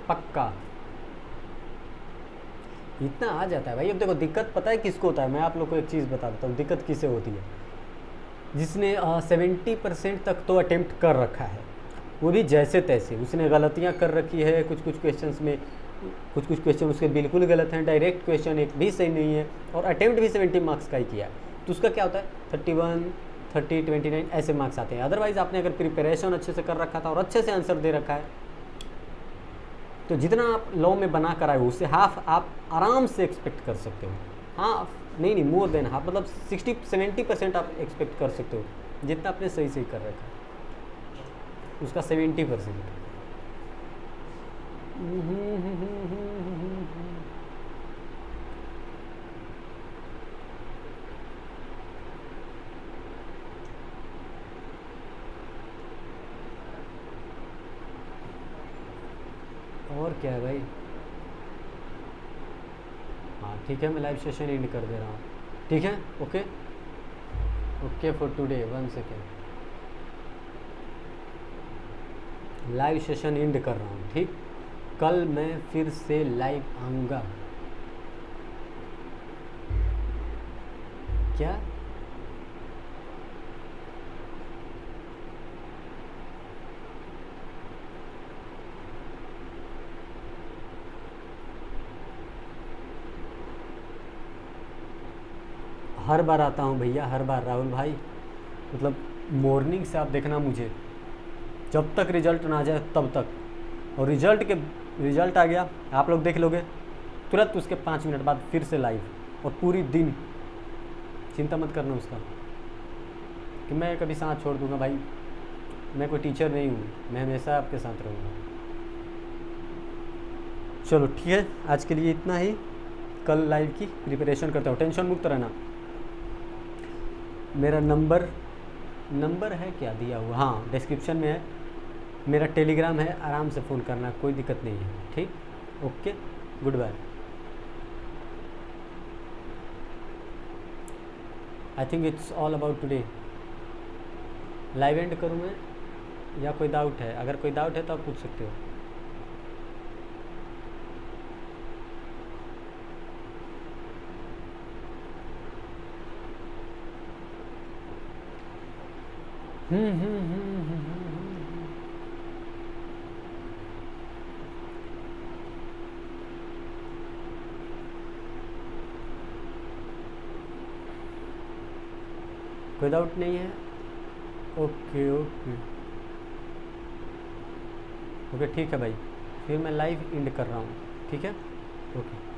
A: पक्का इतना आ जाता है भाई। अब देखो दिक्कत पता है किसको होता है, मैं आप लोग को एक चीज़ बता देता हूँ दिक्कत किसे होती है। जिसने 70% तक तो अटेम्प्ट कर रखा है, वो भी जैसे तैसे, उसने गलतियाँ कर रखी है कुछ कुछ क्वेश्चंस में, कुछ कुछ क्वेश्चन उसके बिल्कुल गलत हैं, डायरेक्ट क्वेश्चन एक भी सही नहीं है, और अटेम्प्ट भी 70 मार्क्स का ही किया है, तो उसका क्या होता है 31, 30, 29 ऐसे मार्क्स आते हैं। अदरवाइज़ आपने अगर प्रिपरेशन अच्छे से कर रखा था और अच्छे से आंसर दे रखा है, तो जितना आप लॉ में बना कर आए हो उससे हाफ आप आराम से एक्सपेक्ट कर सकते हो। हाँ नहीं, मोर देन हाफ, मतलब 60-70% आप एक्सपेक्ट कर सकते हो जितना आपने सही सही कर रखा है उसका 70%। और क्या है भाई। हाँ ठीक है, मैं लाइव सेशन एंड कर दे रहा हूँ, ठीक है। Okay okay for today, 1 second, live session and कर रहा हूँ, ठीक। कल मैं फिर से लाइव आऊँगा। क्या हर बार आता हूँ भैया, हर बार राहुल भाई, मतलब मॉर्निंग से आप देखना मुझे, जब तक रिजल्ट ना आ जाए तब तक, और रिजल्ट आ गया आप लोग देख लोगे तुरंत उसके 5 मिनट बाद फिर से लाइव, और पूरी दिन चिंता मत करना उसका कि मैं कभी साथ छोड़ दूंगा भाई, मैं कोई टीचर नहीं हूँ, मैं हमेशा आपके साथ रहूँगा। चलो ठीक है, आज के लिए इतना ही, कल लाइव की प्रिपरेशन करता हूँ, टेंशन मुक्त रहना। मेरा नंबर है क्या दिया हुआ, हाँ डिस्क्रिप्शन में है, मेरा टेलीग्राम है, आराम से फ़ोन करना, कोई दिक्कत नहीं है, ठीक, okay, goodbye. I think it's all about today. Live end करूँ मैं या कोई डाउट है? अगर कोई डाउट है तो आप पूछ सकते हो। कोई डाउट नहीं है? ओके ओके ओके, ठीक है भाई, फिर मैं लाइव एंड कर रहा हूँ, ठीक है, ओके।